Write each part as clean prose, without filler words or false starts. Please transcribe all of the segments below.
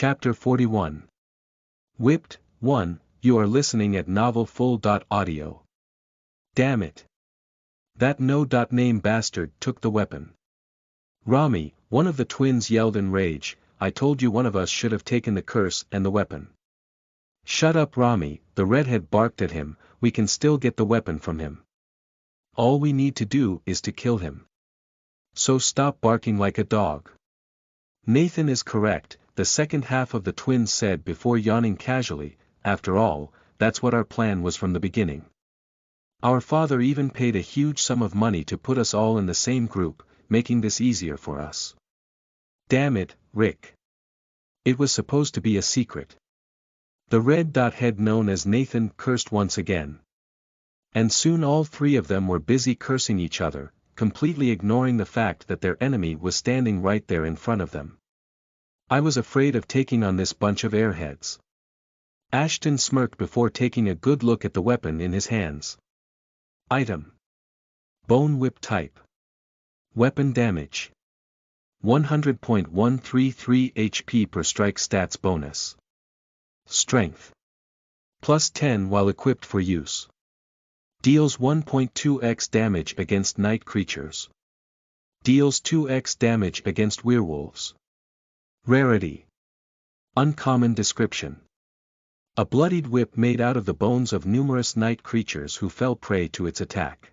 Chapter 41. Whipped. 1. You are listening at novelfull.audio. Damn it. That no-name bastard took the weapon. Rami, one of the twins, yelled in rage. I told you one of us should have taken the curse and the weapon. Shut up, Rami, the redhead barked at him. We can still get the weapon from him. All we need to do is to kill him. So stop barking like a dog. Nathan is correct, the second half of the twins said before yawning casually. After all, that's what our plan was from the beginning. Our father even paid a huge sum of money to put us all in the same group, making this easier for us. Damn it, Rick. It was supposed to be a secret. The red-head known as Nathan cursed once again. And soon all three of them were busy cursing each other, completely ignoring the fact that their enemy was standing right there in front of them. I was afraid of taking on this bunch of airheads. Ashton smirked before taking a good look at the weapon in his hands. Item. Bone whip type. Weapon damage. 100.133 HP per strike stats bonus. Strength. Plus 10 while equipped for use. Deals 1.2x damage against night creatures. Deals 2x damage against werewolves. Rarity. Uncommon description. A bloodied whip made out of the bones of numerous night creatures who fell prey to its attack.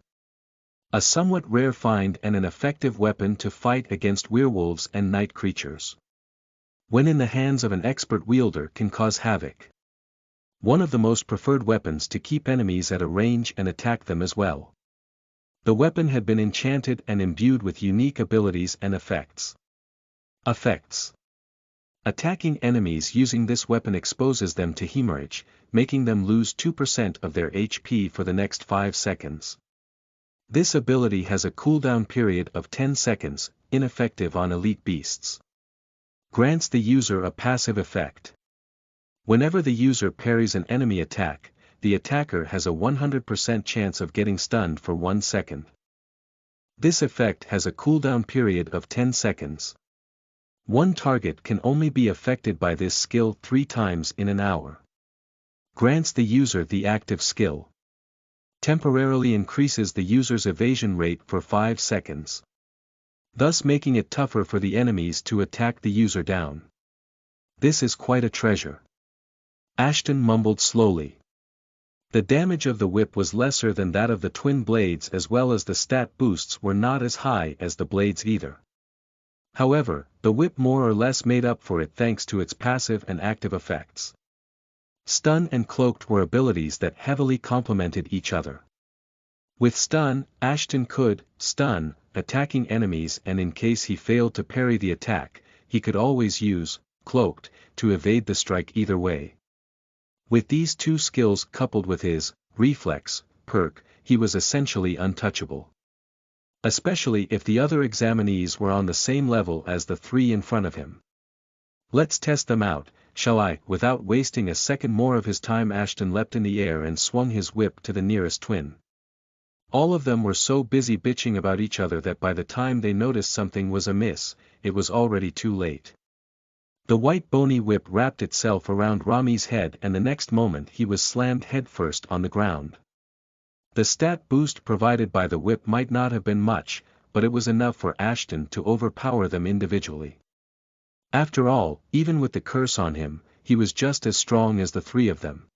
A somewhat rare find and an effective weapon to fight against werewolves and night creatures. When in the hands of an expert wielder can cause havoc. One of the most preferred weapons to keep enemies at a range and attack them as well. The weapon had been enchanted and imbued with unique abilities and effects. Effects. Attacking enemies using this weapon exposes them to hemorrhage, making them lose 2% of their HP for the next 5 seconds. This ability has a cooldown period of 10 seconds, ineffective on elite beasts. Grants the user a passive effect. Whenever the user parries an enemy attack, the attacker has a 100% chance of getting stunned for 1 second. This effect has a cooldown period of 10 seconds. One target can only be affected by this skill 3 times in an hour. Grants the user the active skill. Temporarily increases the user's evasion rate for 5 seconds. Thus making it tougher for the enemies to attack the user down. This is quite a treasure. Ashton mumbled slowly. The damage of the whip was lesser than that of the twin blades, as well as the stat boosts were not as high as the blades either. However, the whip more or less made up for it thanks to its passive and active effects. Stun and cloaked were abilities that heavily complemented each other. With stun, Ashton could stun attacking enemies, and in case he failed to parry the attack, he could always use cloaked to evade the strike either way. With these two skills coupled with his reflex perk, he was essentially untouchable. Especially if the other examinees were on the same level as the 3 in front of him. Let's test them out, shall I? Without wasting a second more of his time, Ashton leapt in the air and swung his whip to the nearest twin. All of them were so busy bitching about each other that by the time they noticed something was amiss, it was already too late. The white bony whip wrapped itself around Rami's head, and the next moment he was slammed headfirst on the ground. The stat boost provided by the whip might not have been much, but it was enough for Ashton to overpower them individually. After all, even with the curse on him, he was just as strong as the 3 of them.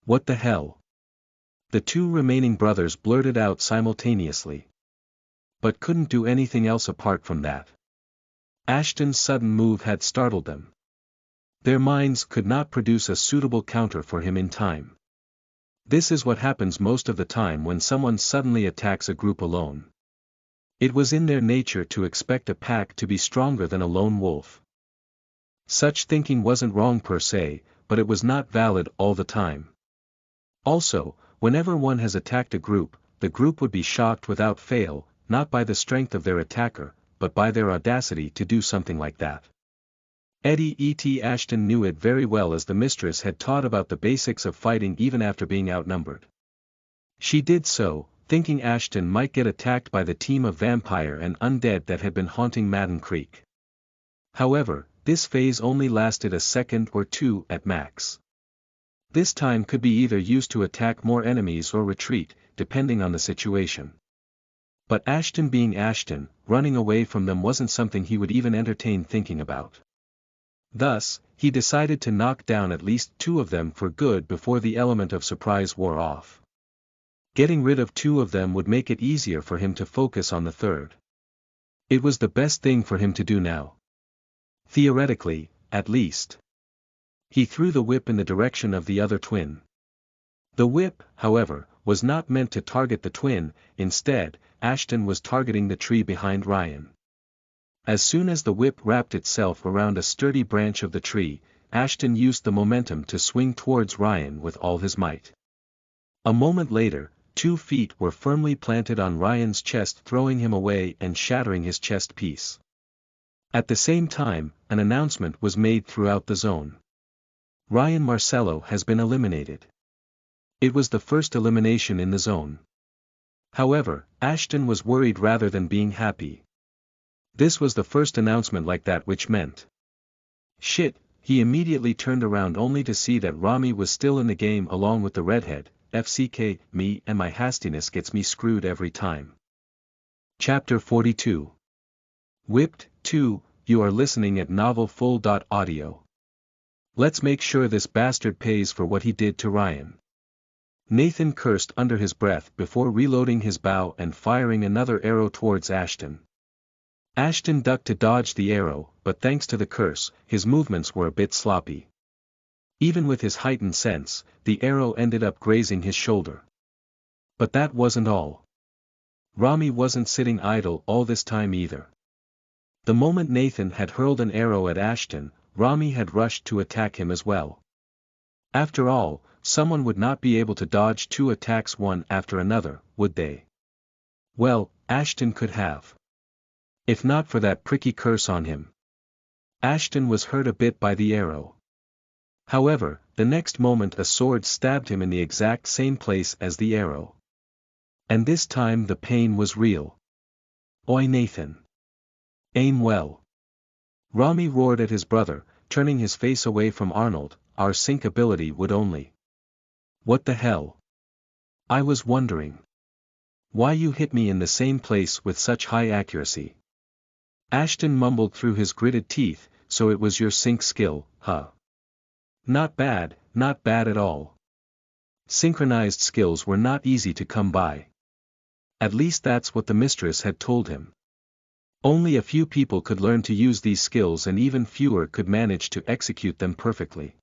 What the hell? The 2 remaining brothers blurted out simultaneously. But couldn't do anything else apart from that. Ashton's sudden move had startled them. Their minds could not produce a suitable counter for him in time. This is what happens most of the time when someone suddenly attacks a group alone. It was in their nature to expect a pack to be stronger than a lone wolf. Such thinking wasn't wrong per se, but it was not valid all the time. Also, whenever one has attacked a group, the group would be shocked without fail, not by the strength of their attacker, but by their audacity to do something like that. Eddie E.T. Ashton knew it very well, as the mistress had taught about the basics of fighting even after being outnumbered. She did so, thinking Ashton might get attacked by the team of vampire and undead that had been haunting Madden Creek. However, this phase only lasted a second or two at max. This time could be either used to attack more enemies or retreat, depending on the situation. But Ashton being Ashton, running away from them wasn't something he would even entertain thinking about. Thus, he decided to knock down at least 2 of them for good before the element of surprise wore off. Getting rid of 2 of them would make it easier for him to focus on the third. It was the best thing for him to do now. Theoretically, at least. He threw the whip in the direction of the other twin. The whip, however, was not meant to target the twin. Instead, Ashton was targeting the tree behind Ryan. As soon as the whip wrapped itself around a sturdy branch of the tree, Ashton used the momentum to swing towards Ryan with all his might. A moment later, 2 feet were firmly planted on Ryan's chest, throwing him away and shattering his chest piece. At the same time, an announcement was made throughout the zone. Ryan Marcello has been eliminated. It was the first elimination in the zone. However, Ashton was worried rather than being happy. This was the first announcement like that, which meant shit. He immediately turned around only to see that Rami was still in the game along with the redhead. FCK, me and my hastiness gets me screwed every time. Chapter 42. Whipped, 2, you are listening at novelfull.audio. Let's make sure this bastard pays for what he did to Ryan. Nathan cursed under his breath before reloading his bow and firing another arrow towards Ashton. Ashton ducked to dodge the arrow, but thanks to the curse, his movements were a bit sloppy. Even with his heightened sense, the arrow ended up grazing his shoulder. But that wasn't all. Rami wasn't sitting idle all this time either. The moment Nathan had hurled an arrow at Ashton, Rami had rushed to attack him as well. After all, someone would not be able to dodge 2 attacks one after another, would they? Well, Ashton could have. If not for that pricky curse on him. Ashton was hurt a bit by the arrow. However, the next moment a sword stabbed him in the exact same place as the arrow. And this time the pain was real. Oi Nathan! Aim well! Rami roared at his brother, turning his face away from Arnold. Our sync ability would only. What the hell? I was wondering. Why you hit me in the same place with such high accuracy. Ashton mumbled through his gritted teeth, so it was your sync skill, huh? Not bad at all. Synchronized skills were not easy to come by. At least that's what the mistress had told him. Only a few people could learn to use these skills and even fewer could manage to execute them perfectly.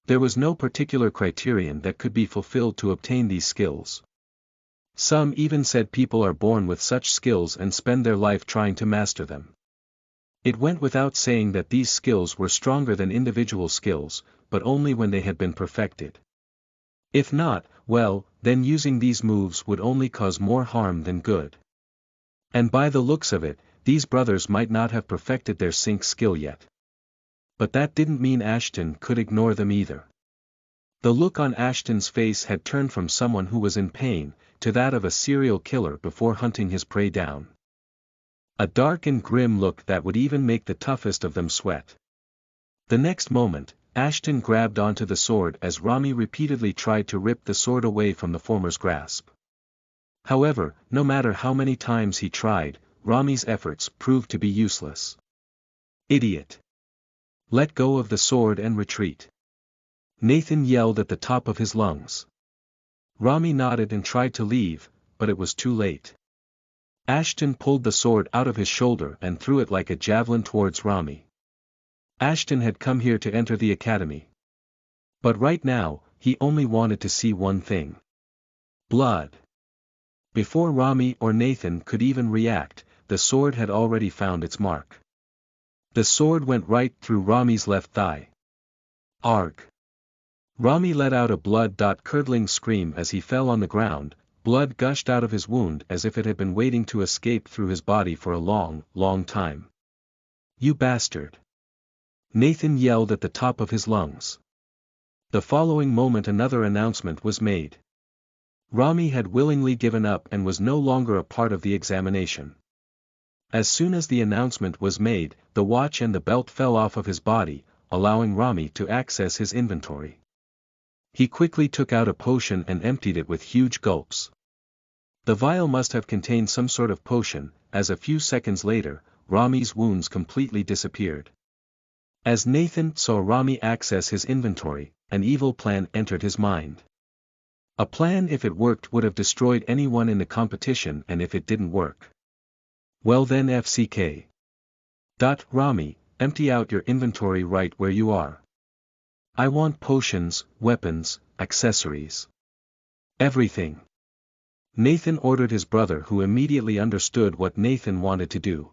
There was no particular criterion that could be fulfilled to obtain these skills. Some even said people are born with such skills and spend their life trying to master them. It went without saying that these skills were stronger than individual skills, but only when they had been perfected. If not, well, then using these moves would only cause more harm than good. And by the looks of it, these brothers might not have perfected their sync skill yet. But that didn't mean Ashton could ignore them either. The look on Ashton's face had turned from someone who was in pain, to that of a serial killer before hunting his prey down. A dark and grim look that would even make the toughest of them sweat. The next moment, Ashton grabbed onto the sword as Rami repeatedly tried to rip the sword away from the former's grasp. However, no matter how many times he tried, Rami's efforts proved to be useless. Idiot! Let go of the sword and retreat. Nathan yelled at the top of his lungs. Rami nodded and tried to leave, but it was too late. Ashton pulled the sword out of his shoulder and threw it like a javelin towards Rami. Ashton had come here to enter the academy. But right now, he only wanted to see one thing. Blood. Before Rami or Nathan could even react, the sword had already found its mark. The sword went right through Rami's left thigh. Arg! Rami let out a blood-curdling scream as he fell on the ground. Blood gushed out of his wound as if it had been waiting to escape through his body for a long, long time. You bastard! Nathan yelled at the top of his lungs. The following moment another announcement was made. Rami had willingly given up and was no longer a part of the examination. As soon as the announcement was made, the watch and the belt fell off of his body, allowing Rami to access his inventory. He quickly took out a potion and emptied it with huge gulps. The vial must have contained some sort of potion, as a few seconds later, Rami's wounds completely disappeared. As Nathan saw Rami access his inventory, an evil plan entered his mind. A plan, if it worked, would have destroyed anyone in the competition, and if it didn't work, well then FCK. Rami, empty out your inventory right where you are. I want potions, weapons, accessories. Everything. Nathan ordered his brother, who immediately understood what Nathan wanted to do.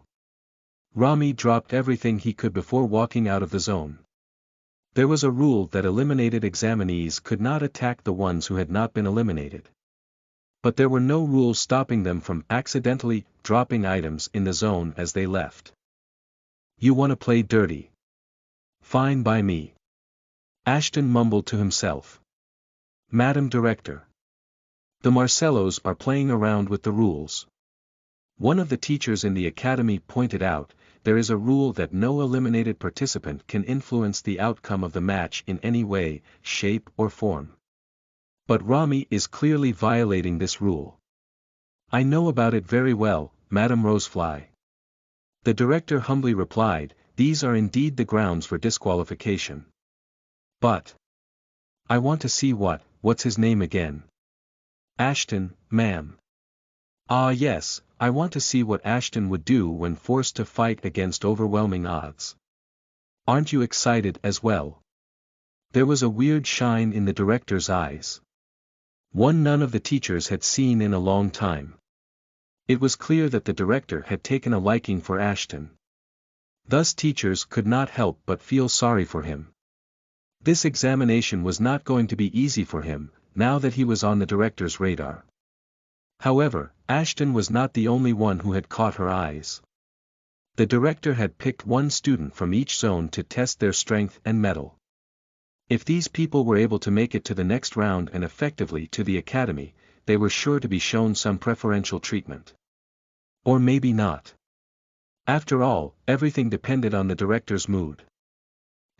Rami dropped everything he could before walking out of the zone. There was a rule that eliminated examinees could not attack the ones who had not been eliminated. But there were no rules stopping them from accidentally dropping items in the zone as they left. You want to play dirty? Fine by me. Ashton mumbled to himself. Madam Director. The Marcellos are playing around with the rules. One of the teachers in the academy pointed out, there is a rule that no eliminated participant can influence the outcome of the match in any way, shape or form. But Rami is clearly violating this rule. I know about it very well, Madam Rosefly. The director humbly replied, these are indeed the grounds for disqualification. But I want to see what's his name again? Ashton, ma'am. Ah yes, I want to see what Ashton would do when forced to fight against overwhelming odds. Aren't you excited as well? There was a weird shine in the director's eyes. One none of the teachers had seen in a long time. It was clear that the director had taken a liking for Ashton. Thus teachers could not help but feel sorry for him. This examination was not going to be easy for him, now that he was on the director's radar. However, Ashton was not the only one who had caught her eyes. The director had picked one student from each zone to test their strength and mettle. If these people were able to make it to the next round and effectively to the academy, they were sure to be shown some preferential treatment. Or maybe not. After all, everything depended on the director's mood.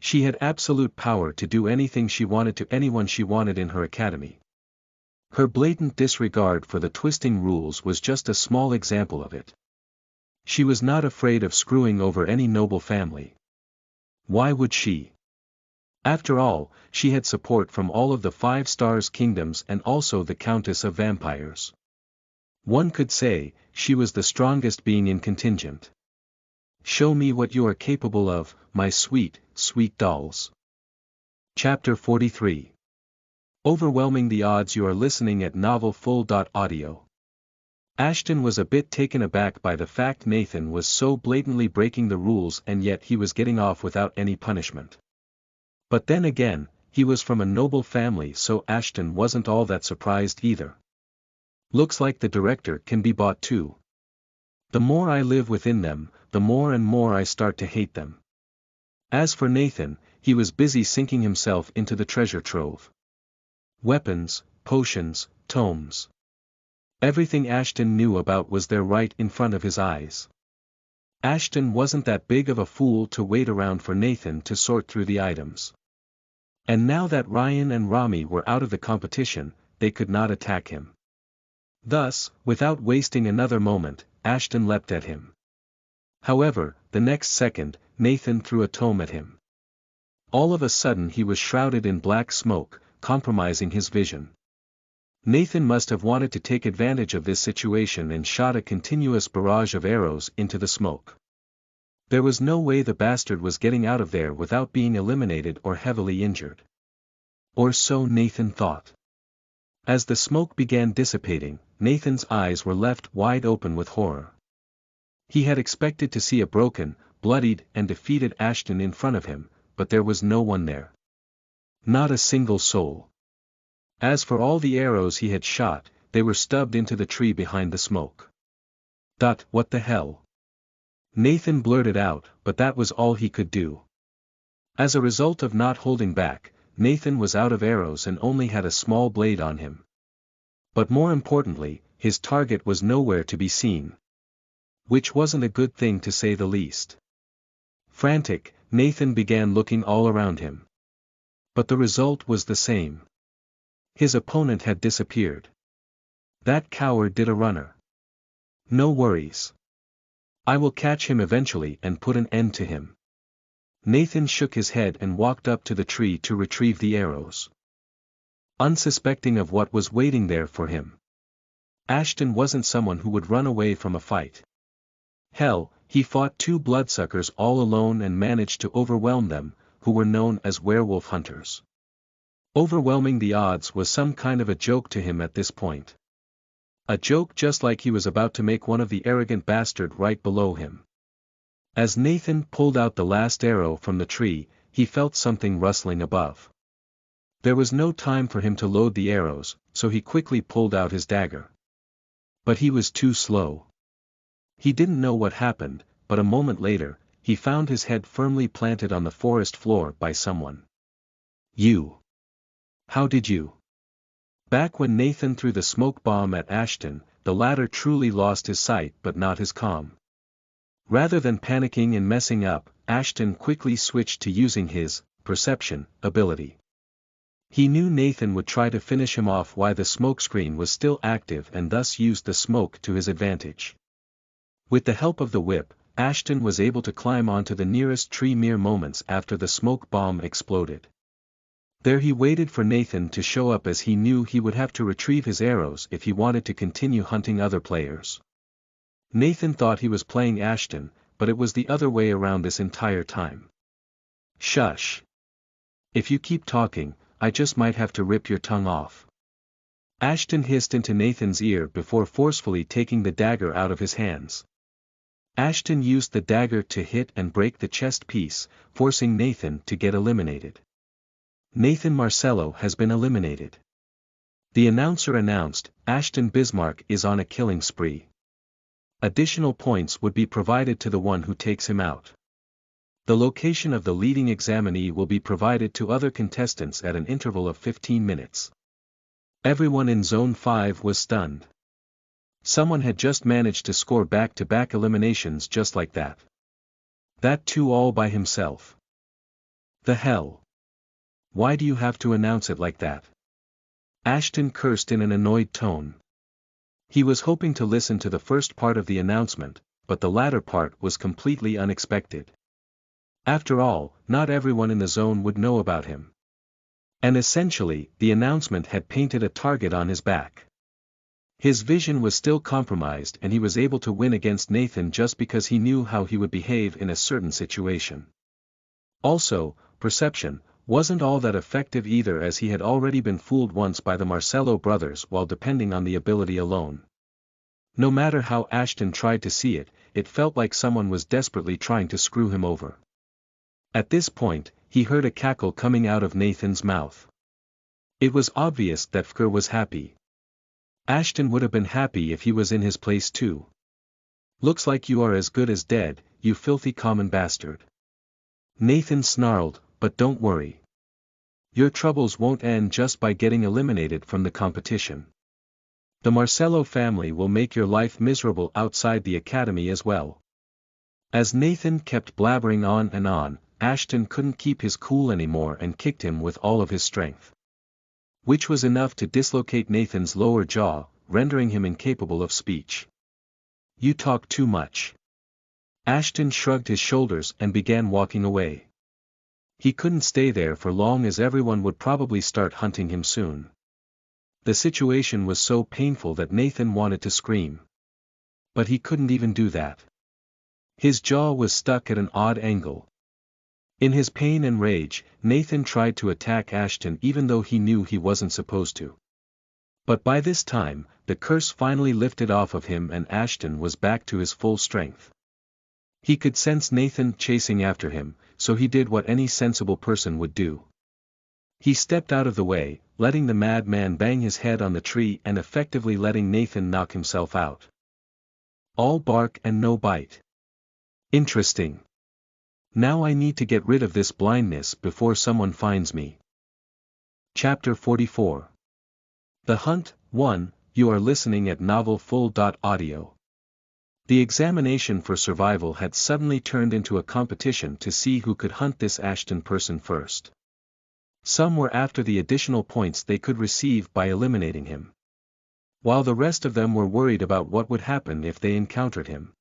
She had absolute power to do anything she wanted to anyone she wanted in her academy. Her blatant disregard for the twisting rules was just a small example of it. She was not afraid of screwing over any noble family. Why would she? After all, she had support from all of the 5 Stars kingdoms and also the Countess of Vampires. One could say, she was the strongest being in contingent. Show me what you are capable of, my sweet, sweet dolls. Chapter 43. Overwhelming the odds. You are listening at novelfull.audio. Ashton was a bit taken aback by the fact Nathan was so blatantly breaking the rules and yet he was getting off without any punishment. But then again, he was from a noble family, so Ashton wasn't all that surprised either. Looks like the director can be bought too. The more I live within them, the more and more I start to hate them. As for Nathan, he was busy sinking himself into the treasure trove. Weapons, potions, tomes. Everything Ashton knew about was there right in front of his eyes. Ashton wasn't that big of a fool to wait around for Nathan to sort through the items. And now that Ryan and Rami were out of the competition, they could not attack him. Thus, without wasting another moment, Ashton leapt at him. However, the next second, Nathan threw a tome at him. All of a sudden he was shrouded in black smoke, compromising his vision. Nathan must have wanted to take advantage of this situation and shot a continuous barrage of arrows into the smoke. There was no way the bastard was getting out of there without being eliminated or heavily injured. Or so Nathan thought. As the smoke began dissipating, Nathan's eyes were left wide open with horror. He had expected to see a broken, bloodied and defeated Ashton in front of him, but there was no one there. Not a single soul. As for all the arrows he had shot, they were stubbed into the tree behind the smoke. What the hell? Nathan blurted out, but that was all he could do. As a result of not holding back, Nathan was out of arrows and only had a small blade on him. But more importantly, his target was nowhere to be seen. Which wasn't a good thing to say the least. Frantic, Nathan began looking all around him. But the result was the same. His opponent had disappeared. That coward did a runner. No worries. I will catch him eventually and put an end to him. Nathan shook his head and walked up to the tree to retrieve the arrows. Unsuspecting of what was waiting there for him. Ashton wasn't someone who would run away from a fight. Hell, he fought 2 bloodsuckers all alone and managed to overwhelm them, who were known as werewolf hunters. Overwhelming the odds was some kind of a joke to him at this point. A joke just like he was about to make one of the arrogant bastard right below him. As Nathan pulled out the last arrow from the tree, he felt something rustling above. There was no time for him to load the arrows, so he quickly pulled out his dagger. But he was too slow. He didn't know what happened, but a moment later, he found his head firmly planted on the forest floor by someone. You. How did you? Back when Nathan threw the smoke bomb at Ashton, the latter truly lost his sight but not his calm. Rather than panicking and messing up, Ashton quickly switched to using his perception ability. He knew Nathan would try to finish him off while the smokescreen was still active and thus used the smoke to his advantage. With the help of the whip, Ashton was able to climb onto the nearest tree mere moments after the smoke bomb exploded. There he waited for Nathan to show up as he knew he would have to retrieve his arrows if he wanted to continue hunting other players. Nathan thought he was playing Ashton, but it was the other way around this entire time. Shush. If you keep talking, I just might have to rip your tongue off. Ashton hissed into Nathan's ear before forcefully taking the dagger out of his hands. Ashton used the dagger to hit and break the chest piece, forcing Nathan to get eliminated. Nathan Marcello has been eliminated. The announcer announced, Ashton Bismarck is on a killing spree. Additional points would be provided to the one who takes him out. The location of the leading examinee will be provided to other contestants at an interval of 15 minutes. Everyone in Zone 5 was stunned. Someone had just managed to score back-to-back eliminations just like that. That too all by himself. The hell? Why do you have to announce it like that? Ashton cursed in an annoyed tone. He was hoping to listen to the first part of the announcement, but the latter part was completely unexpected. After all, not everyone in the zone would know about him. And essentially, the announcement had painted a target on his back. His vision was still compromised and he was able to win against Nathan just because he knew how he would behave in a certain situation. Also, perception wasn't all that effective either, as he had already been fooled once by the Marcello brothers while depending on the ability alone. No matter how Ashton tried to see it, it felt like someone was desperately trying to screw him over. At this point, he heard a cackle coming out of Nathan's mouth. It was obvious that Fker was happy. Ashton would have been happy if he was in his place too. Looks like you are as good as dead, you filthy common bastard. Nathan snarled, but don't worry. Your troubles won't end just by getting eliminated from the competition. The Marcello family will make your life miserable outside the academy as well. As Nathan kept blabbering on and on, Ashton couldn't keep his cool anymore and kicked him with all of his strength. Which was enough to dislocate Nathan's lower jaw, rendering him incapable of speech. You talk too much. Ashton shrugged his shoulders and began walking away. He couldn't stay there for long as everyone would probably start hunting him soon. The situation was so painful that Nathan wanted to scream. But he couldn't even do that. His jaw was stuck at an odd angle. In his pain and rage, Nathan tried to attack Ashton even though he knew he wasn't supposed to. But by this time, the curse finally lifted off of him and Ashton was back to his full strength. He could sense Nathan chasing after him, so he did what any sensible person would do. He stepped out of the way, letting the madman bang his head on the tree and effectively letting Nathan knock himself out. All bark and no bite. Interesting. Now I need to get rid of this blindness before someone finds me. Chapter 44. The Hunt. 1. You are listening at novelfull.audio. The examination for survival had suddenly turned into a competition to see who could hunt this Ashton person first. Some were after the additional points they could receive by eliminating him, while the rest of them were worried about what would happen if they encountered him.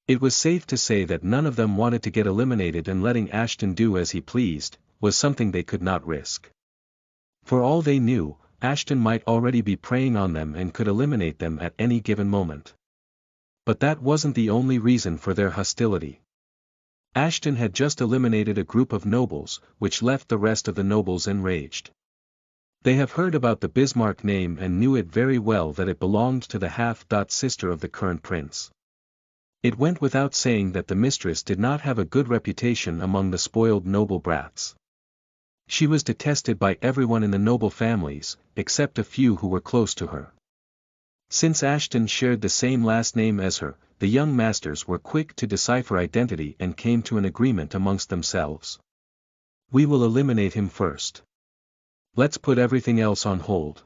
It was safe to say that none of them wanted to get eliminated, and letting Ashton do as he pleased was something they could not risk. For all they knew, Ashton might already be preying on them and could eliminate them at any given moment. But that wasn't the only reason for their hostility. Ashton had just eliminated a group of nobles, which left the rest of the nobles enraged. They have heard about the Bismarck name and knew it very well that it belonged to the half-sister of the current prince. It went without saying that the mistress did not have a good reputation among the spoiled noble brats. She was detested by everyone in the noble families, except a few who were close to her. Since Ashton shared the same last name as her, the young masters were quick to decipher identity and came to an agreement amongst themselves. We will eliminate him first. Let's put everything else on hold.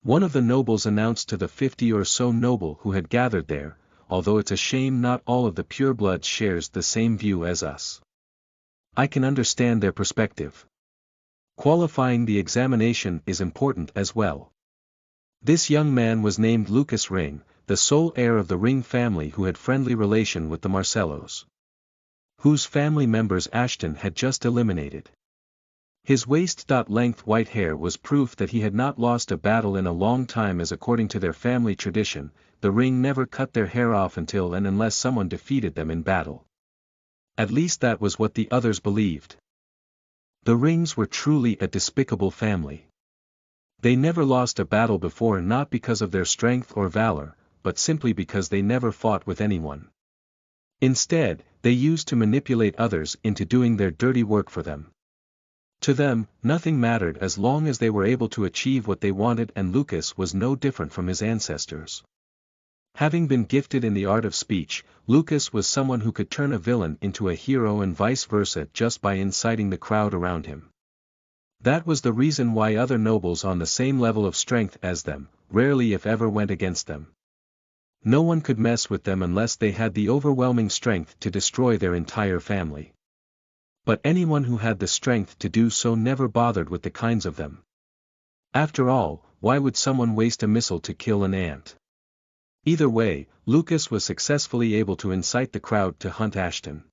One of the nobles announced to the 50 or so noble who had gathered there, although it's a shame not all of the purebloods shares the same view as us. I can understand their perspective. Qualifying the examination is important as well. This young man was named Lucas Ring, the sole heir of the Ring family who had friendly relation with the Marcellos, whose family members Ashton had just eliminated. His waist-length white hair was proof that he had not lost a battle in a long time, as according to their family tradition, the Ring never cut their hair off until and unless someone defeated them in battle. At least that was what the others believed. The Rings were truly a despicable family. They never lost a battle before, not because of their strength or valor, but simply because they never fought with anyone. Instead, they used to manipulate others into doing their dirty work for them. To them, nothing mattered as long as they were able to achieve what they wanted, and Lucas was no different from his ancestors. Having been gifted in the art of speech, Lucas was someone who could turn a villain into a hero and vice versa just by inciting the crowd around him. That was the reason why other nobles on the same level of strength as them, rarely if ever went against them. No one could mess with them unless they had the overwhelming strength to destroy their entire family. But anyone who had the strength to do so never bothered with the kinds of them. After all, why would someone waste a missile to kill an ant? Either way, Lucas was successfully able to incite the crowd to hunt Ashton.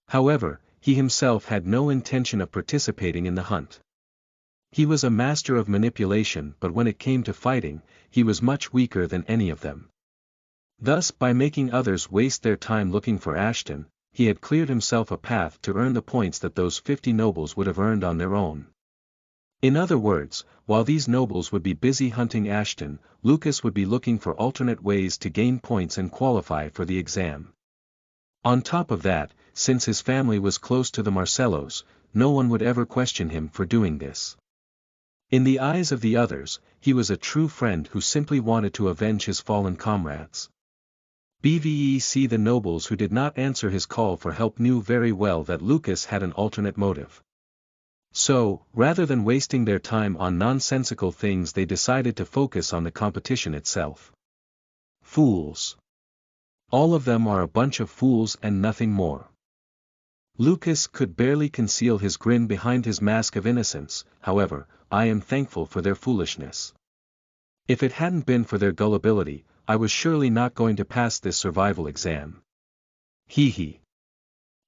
However, he himself had no intention of participating in the hunt. He was a master of manipulation, but when it came to fighting, he was much weaker than any of them. Thus, by making others waste their time looking for Ashton, he had cleared himself a path to earn the points that those 50 nobles would have earned on their own. In other words, while these nobles would be busy hunting Ashton, Lucas would be looking for alternate ways to gain points and qualify for the exam. On top of that, since his family was close to the Marcellos, no one would ever question him for doing this. In the eyes of the others, he was a true friend who simply wanted to avenge his fallen comrades. BVEC the nobles who did not answer his call for help knew very well that Lucas had an alternate motive. So, rather than wasting their time on nonsensical things, they decided to focus on the competition itself. Fools. All of them are a bunch of fools and nothing more. Lucas could barely conceal his grin behind his mask of innocence. However, I am thankful for their foolishness. If it hadn't been for their gullibility, I was surely not going to pass this survival exam. Hee hee.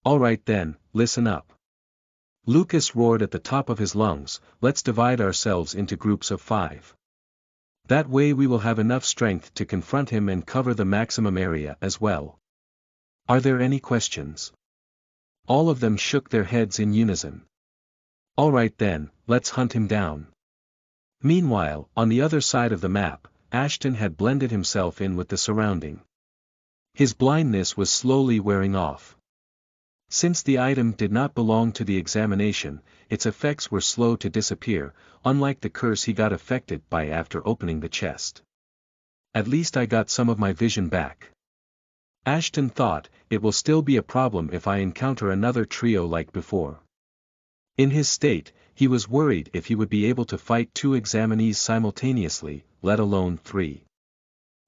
Alright then, listen up. Lucas roared at the top of his lungs, let's divide ourselves into groups of 5. That way we will have enough strength to confront him and cover the maximum area as well. Are there any questions? All of them shook their heads in unison. Alright then, let's hunt him down. Meanwhile, on the other side of the map, Ashton had blended himself in with the surrounding. His blindness was slowly wearing off. Since the item did not belong to the examination, its effects were slow to disappear, unlike the curse he got affected by after opening the chest. At least I got some of my vision back. Ashton thought, it will still be a problem if I encounter another trio like before. In his state, he was worried if he would be able to fight 2 examinees simultaneously, let alone 3.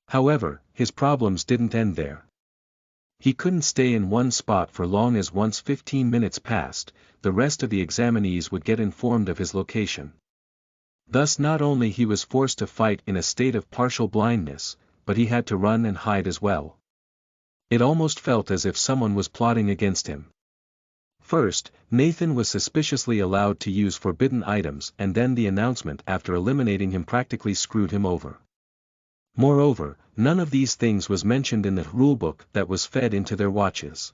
However, his problems didn't end there. He couldn't stay in one spot for long, as once 15 minutes passed, the rest of the examinees would get informed of his location. Thus not only he was forced to fight in a state of partial blindness, but he had to run and hide as well. It almost felt as if someone was plotting against him. First, Nathan was suspiciously allowed to use forbidden items, and then the announcement after eliminating him practically screwed him over. Moreover, none of these things was mentioned in the rulebook that was fed into their watches.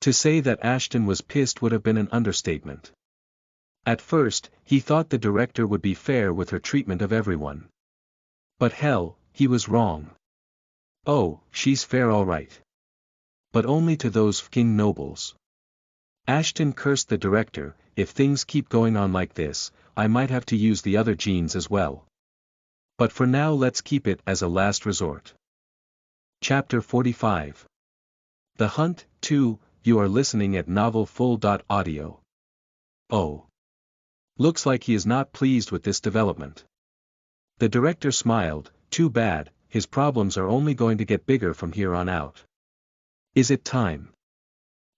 To say that Ashton was pissed would have been an understatement. At first, he thought the director would be fair with her treatment of everyone. But hell, he was wrong. Oh, she's fair all right. But only to those f***ing nobles. Ashton cursed the director, if things keep going on like this, I might have to use the other genes as well. But for now let's keep it as a last resort. Chapter 45. The Hunt, 2, you are listening at novelfull.audio. Oh. Looks like he is not pleased with this development. The director smiled, too bad, his problems are only going to get bigger from here on out. Is it time?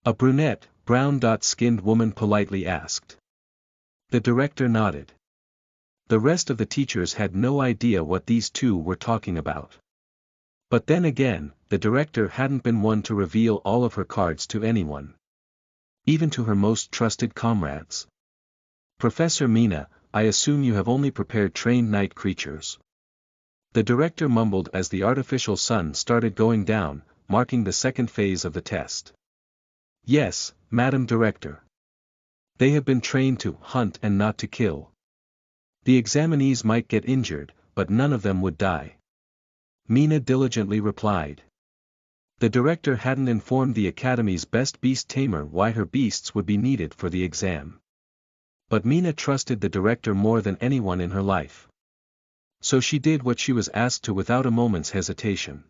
A brunette, brown-skinned woman politely asked. The director nodded. The rest of the teachers had no idea what these two were talking about. But then again, the director hadn't been one to reveal all of her cards to anyone. Even to her most trusted comrades. Professor Mina, I assume you have only prepared trained night creatures. The director mumbled as the artificial sun started going down, marking the second phase of the test. Yes, Madam Director. They have been trained to hunt and not to kill. The examinees might get injured, but none of them would die. Mina diligently replied. The director hadn't informed the Academy's best beast tamer why her beasts would be needed for the exam. But Mina trusted the director more than anyone in her life. So she did what she was asked to without a moment's hesitation.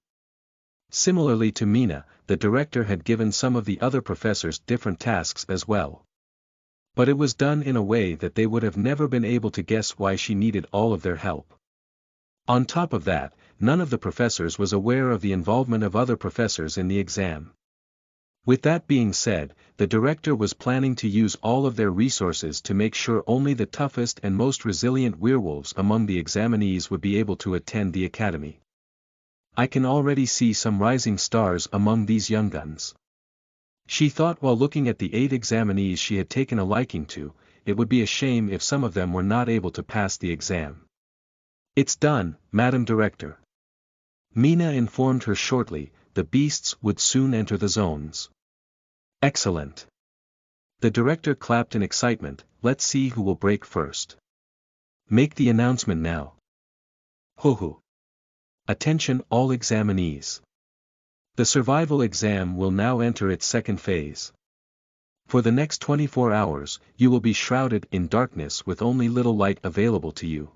Similarly to Mina, the director had given some of the other professors different tasks as well. But it was done in a way that they would have never been able to guess why she needed all of their help. On top of that, none of the professors was aware of the involvement of other professors in the exam. With that being said, the director was planning to use all of their resources to make sure only the toughest and most resilient werewolves among the examinees would be able to attend the academy. I can already see some rising stars among these young guns. She thought while looking at the 8 examinees she had taken a liking to, it would be a shame if some of them were not able to pass the exam. It's done, Madam Director. Mina informed her shortly, the beasts would soon enter the zones. Excellent. The director clapped in excitement, let's see who will break first. Make the announcement now. Ho. Attention all examinees. The survival exam will now enter its second phase. For the next 24 hours, you will be shrouded in darkness with only little light available to you.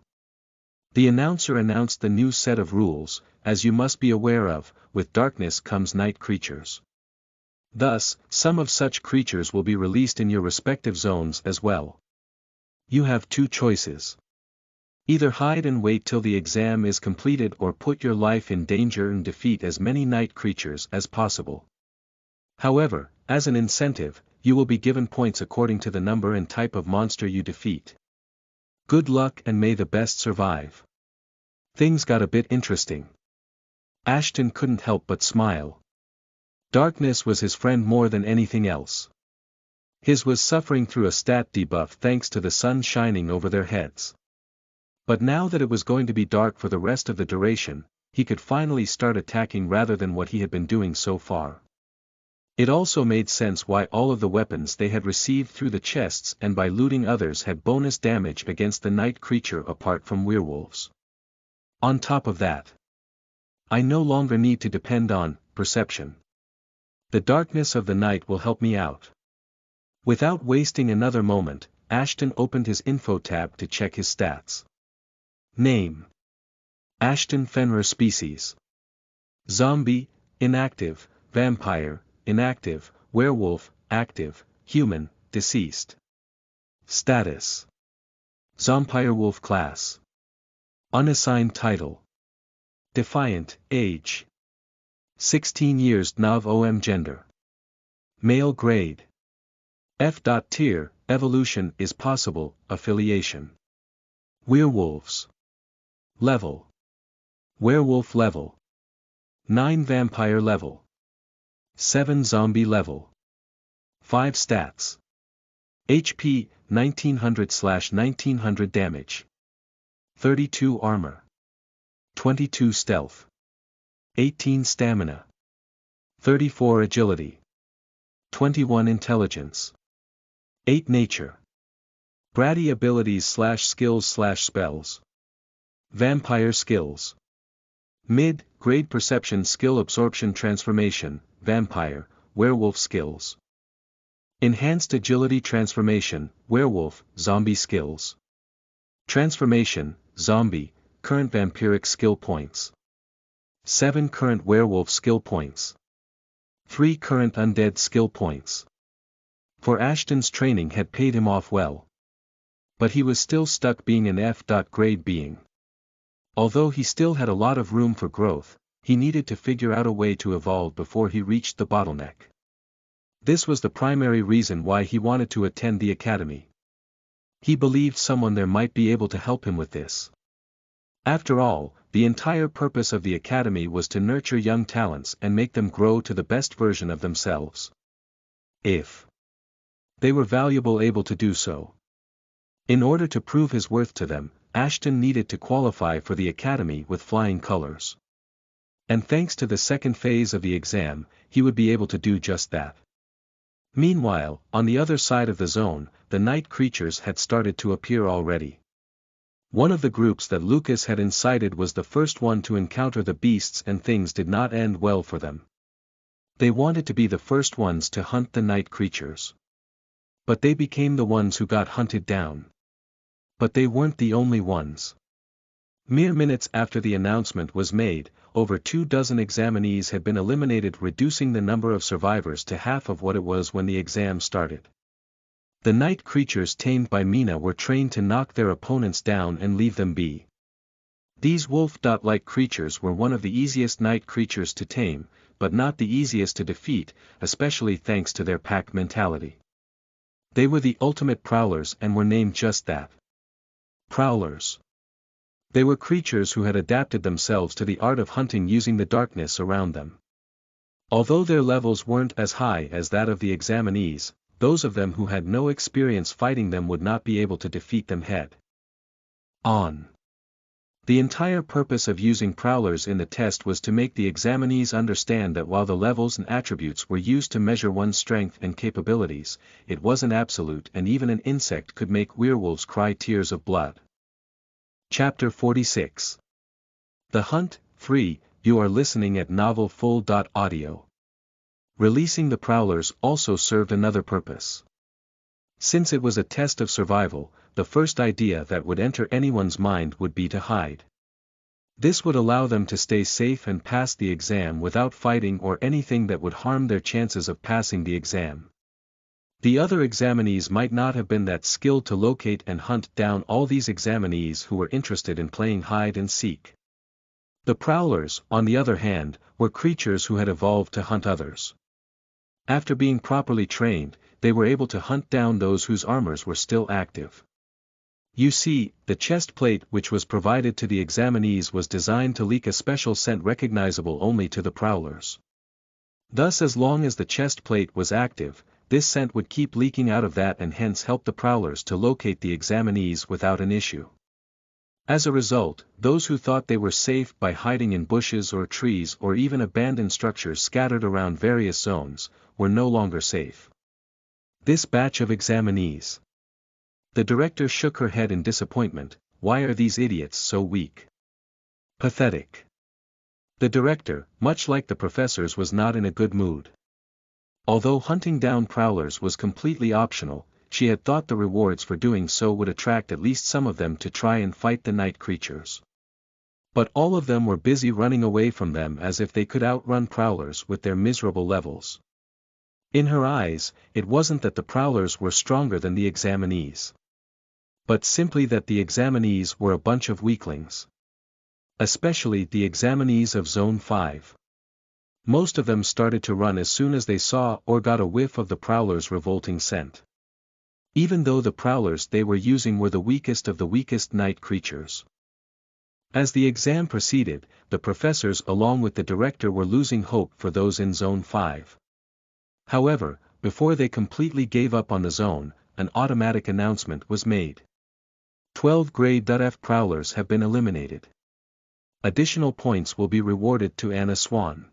The announcer announced the new set of rules, as you must be aware of, with darkness comes night creatures. Thus, some of such creatures will be released in your respective zones as well. You have 2 choices. Either hide and wait till the exam is completed or put your life in danger and defeat as many night creatures as possible. However, as an incentive, you will be given points according to the number and type of monster you defeat. Good luck and may the best survive. Things got a bit interesting. Ashton couldn't help but smile. Darkness was his friend more than anything else. His was suffering through a stat debuff thanks to the sun shining over their heads. But now that it was going to be dark for the rest of the duration, he could finally start attacking rather than what he had been doing so far. It also made sense why all of the weapons they had received through the chests and by looting others had bonus damage against the night creature apart from werewolves. On top of that, I no longer need to depend on perception. The darkness of the night will help me out. Without wasting another moment, Ashton opened his info tab to check his stats. Name: Ashton Fenrir. Species: Zombie, inactive; Vampire, inactive; Werewolf, active; Human, deceased. Status: Zompirewolf. Class: Unassigned. Title: Defiant, age. 16 years Nav OM gender. Male grade. F. Tier, evolution is possible, affiliation. Werewolves. Level. Werewolf level. 9 vampire level. 7 zombie level. 5 stats. HP, 1900/1900 damage. 32 armor. 22 stealth. 18 stamina. 34 agility. 21 intelligence. 8 nature. Bratty abilities/skills/spells. Vampire skills. Mid-grade perception skill absorption transformation, vampire, werewolf skills. Enhanced agility transformation, werewolf, zombie skills. Transformation, zombie, current vampiric skill points. 7 current werewolf skill points. 3 current undead skill points. For Ashton's training had paid him off well. But he was still stuck being an F. Grade being. Although he still had a lot of room for growth, he needed to figure out a way to evolve before he reached the bottleneck. This was the primary reason why he wanted to attend the academy. He believed someone there might be able to help him with this. After all, the entire purpose of the academy was to nurture young talents and make them grow to the best version of themselves. If they were valuable, able to do so. In order to prove his worth to them, Ashton needed to qualify for the academy with flying colors. And thanks to the second phase of the exam, he would be able to do just that. Meanwhile, on the other side of the zone, the night creatures had started to appear already. One of the groups that Lucas had incited was the first one to encounter the beasts, and things did not end well for them. They wanted to be the first ones to hunt the night creatures. But they became the ones who got hunted down. But they weren't the only ones. Mere minutes after the announcement was made, over 24 examinees had been eliminated, reducing the number of survivors to half of what it was when the exam started. The night creatures tamed by Mina were trained to knock their opponents down and leave them be. These wolf-like creatures were one of the easiest night creatures to tame, but not the easiest to defeat, especially thanks to their pack mentality. They were the ultimate prowlers and were named just that. Prowlers. They were creatures who had adapted themselves to the art of hunting using the darkness around them. Although their levels weren't as high as that of the examinees, those of them who had no experience fighting them would not be able to defeat them head on. The entire purpose of using prowlers in the test was to make the examinees understand that while the levels and attributes were used to measure one's strength and capabilities, it wasn't absolute, and even an insect could make werewolves cry tears of blood. Chapter 46. The Hunt. 3. You are listening at Novel Full. Audio. Releasing the prowlers also served another purpose. Since it was a test of survival, the first idea that would enter anyone's mind would be to hide. This would allow them to stay safe and pass the exam without fighting or anything that would harm their chances of passing the exam. The other examinees might not have been that skilled to locate and hunt down all these examinees who were interested in playing hide and seek. The prowlers, on the other hand, were creatures who had evolved to hunt others. After being properly trained, they were able to hunt down those whose armors were still active. You see, the chest plate which was provided to the examinees was designed to leak a special scent recognizable only to the prowlers. Thus, as long as the chest plate was active, this scent would keep leaking out of that and hence help the prowlers to locate the examinees without an issue. As a result, those who thought they were safe by hiding in bushes or trees or even abandoned structures scattered around various zones, were no longer safe. This batch of examinees. The director shook her head in disappointment. Why are these idiots so weak? Pathetic. The director, much like the professors, was not in a good mood. Although hunting down prowlers was completely optional, she had thought the rewards for doing so would attract at least some of them to try and fight the night creatures. But all of them were busy running away from them as if they could outrun prowlers with their miserable levels. In her eyes, it wasn't that the prowlers were stronger than the examinees, but simply that the examinees were a bunch of weaklings. especially the examinees of Zone 5. Most of them started to run as soon as they saw or got a whiff of the prowler's revolting scent. Even though the prowlers they were using were the weakest of the weakest night creatures. As the exam proceeded, the professors along with the director were losing hope for those in Zone 5. However, before they completely gave up on the zone, an automatic announcement was made. 12 Grade F prowlers have been eliminated. Additional points will be rewarded to Anna Swan.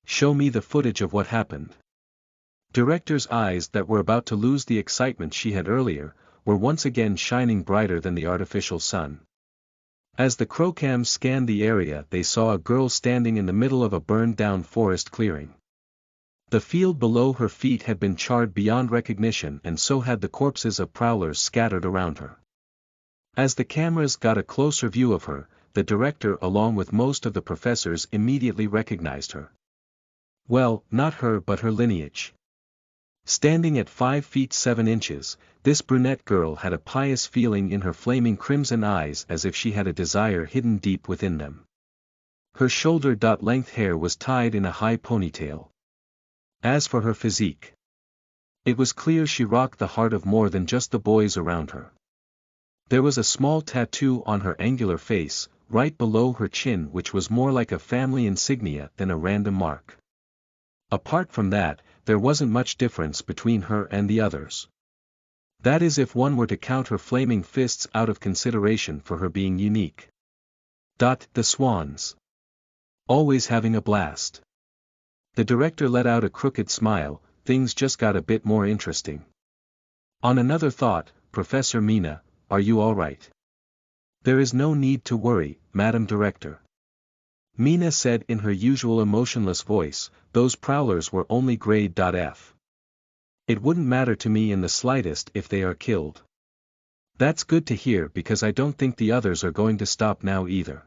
Show me the footage of what happened. Director's eyes that were about to lose the excitement she had earlier, were once again shining brighter than the artificial sun. As the crowcams scanned the area they saw a girl standing in the middle of a burned-down forest clearing. The field below her feet had been charred beyond recognition and so had the corpses of prowlers scattered around her. As the cameras got a closer view of her, the director along with most of the professors immediately recognized her. Well, not her but her lineage. Standing at 5 feet 7 inches, this brunette girl had a pious feeling in her flaming crimson eyes as if she had a desire hidden deep within them. Her shoulder-length hair was tied in a high ponytail. As for her physique, it was clear she rocked the heart of more than just the boys around her. There was a small tattoo on her angular face, right below her chin which was more like a family insignia than a random mark. Apart from that, there wasn't much difference between her and the others. That is if one were to count her flaming fists out of consideration for her being unique. The Swans. Always having a blast. The director let out a crooked smile, things just got a bit more interesting. On another thought, Professor Mina, are you alright? There is no need to worry, Madam Director. Mina said in her usual emotionless voice, those prowlers were only Grade F. It wouldn't matter to me in the slightest if they are killed. That's good to hear because I don't think the others are going to stop now either.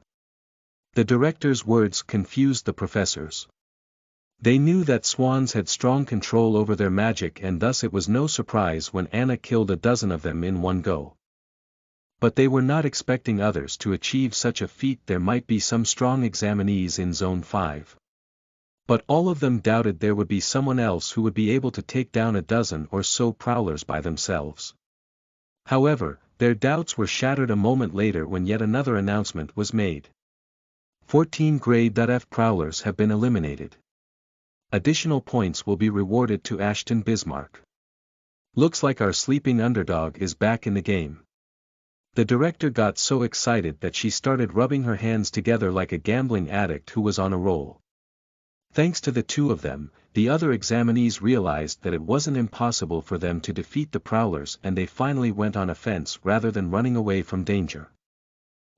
The director's words confused the professors. They knew that swans had strong control over their magic and thus it was no surprise when Anna killed a dozen of them in one go. But they were not expecting others to achieve such a feat. There might be some strong examinees in Zone 5. But all of them doubted there would be someone else who would be able to take down a dozen or so prowlers by themselves. However, their doubts were shattered a moment later when yet another announcement was made. 14 Grade F prowlers have been eliminated. Additional points will be rewarded to Ashton Bismarck. Looks like our sleeping underdog is back in the game. The director got so excited that she started rubbing her hands together like a gambling addict who was on a roll. Thanks to the two of them, the other examinees realized that it wasn't impossible for them to defeat the prowlers and they finally went on offense rather than running away from danger.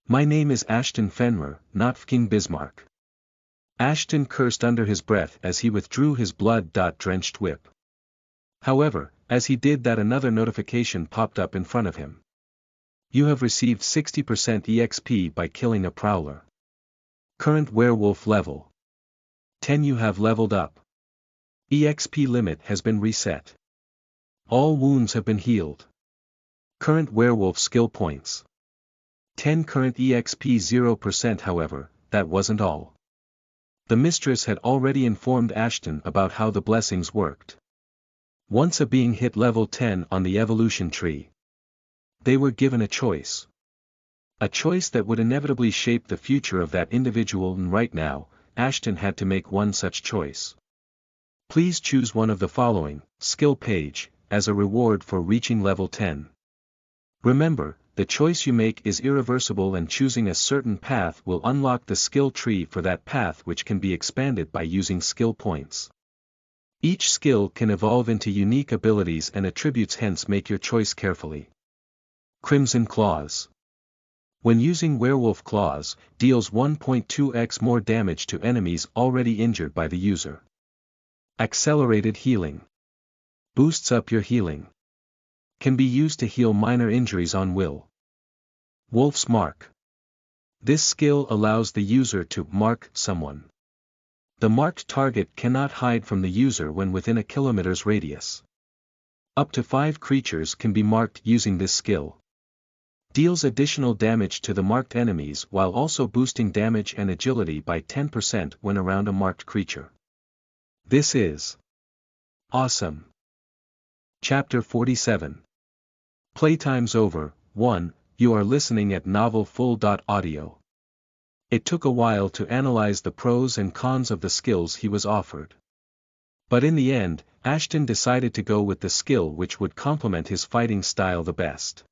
My name is Ashton Fenrir, not King Bismarck. Ashton cursed under his breath as he withdrew his blood-drenched whip. However, as he did that another notification popped up in front of him. You have received 60% EXP by killing a prowler. Current werewolf level 10. You have leveled up. EXP limit has been reset. All wounds have been healed. Current werewolf skill points 10. Current EXP 0%. However, that wasn't all. The mistress had already informed Ashton about how the blessings worked. Once a being hit level 10 on the evolution tree, they were given a choice. A choice that would inevitably shape the future of that individual, and right now, Ashton had to make one such choice. Please choose one of the following, skill page, as a reward for reaching level 10. Remember, the choice you make is irreversible and choosing a certain path will unlock the skill tree for that path which can be expanded by using skill points. Each skill can evolve into unique abilities and attributes, hence make your choice carefully. Crimson Claws. When using Werewolf Claws, deals 1.2x more damage to enemies already injured by the user. Accelerated Healing. Boosts up your healing. Can be used to heal minor injuries on will. Wolf's Mark. This skill allows the user to mark someone. The marked target cannot hide from the user when within a kilometer's radius. Up to 5 creatures can be marked using this skill. Deals additional damage to the marked enemies while also boosting damage and agility by 10% when around a marked creature. This is awesome. Chapter 47. Playtime's over. 1. You are listening at Novel Full.audio. It took a while to analyze the pros and cons of the skills he was offered. But in the end, Ashton decided to go with the skill which would complement his fighting style the best.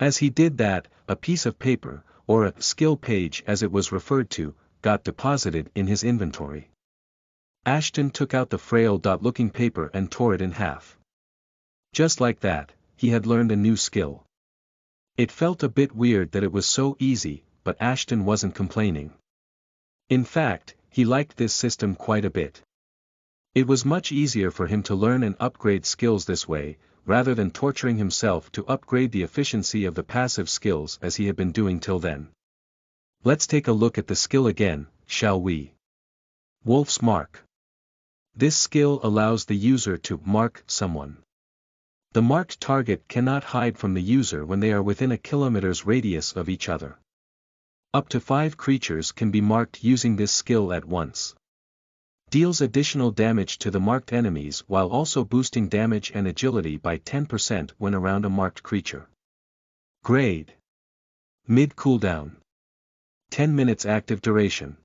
As he did that, a piece of paper, or a skill page as it was referred to, got deposited in his inventory. Ashton took out the frail-looking paper and tore it in half. Just like that, he had learned a new skill. It felt a bit weird that it was so easy, but Ashton wasn't complaining. In fact, he liked this system quite a bit. It was much easier for him to learn and upgrade skills this way, rather than torturing himself to upgrade the efficiency of the passive skills as he had been doing till then. Let's take a look at the skill again, shall we? Wolf's Mark. This skill allows the user to mark someone. The marked target cannot hide from the user when they are within a kilometer's radius of each other. Up to 5 creatures can be marked using this skill at once. Deals additional damage to the marked enemies while also boosting damage and agility by 10% when around a marked creature. Grade. Mid cooldown. 10 minutes active duration.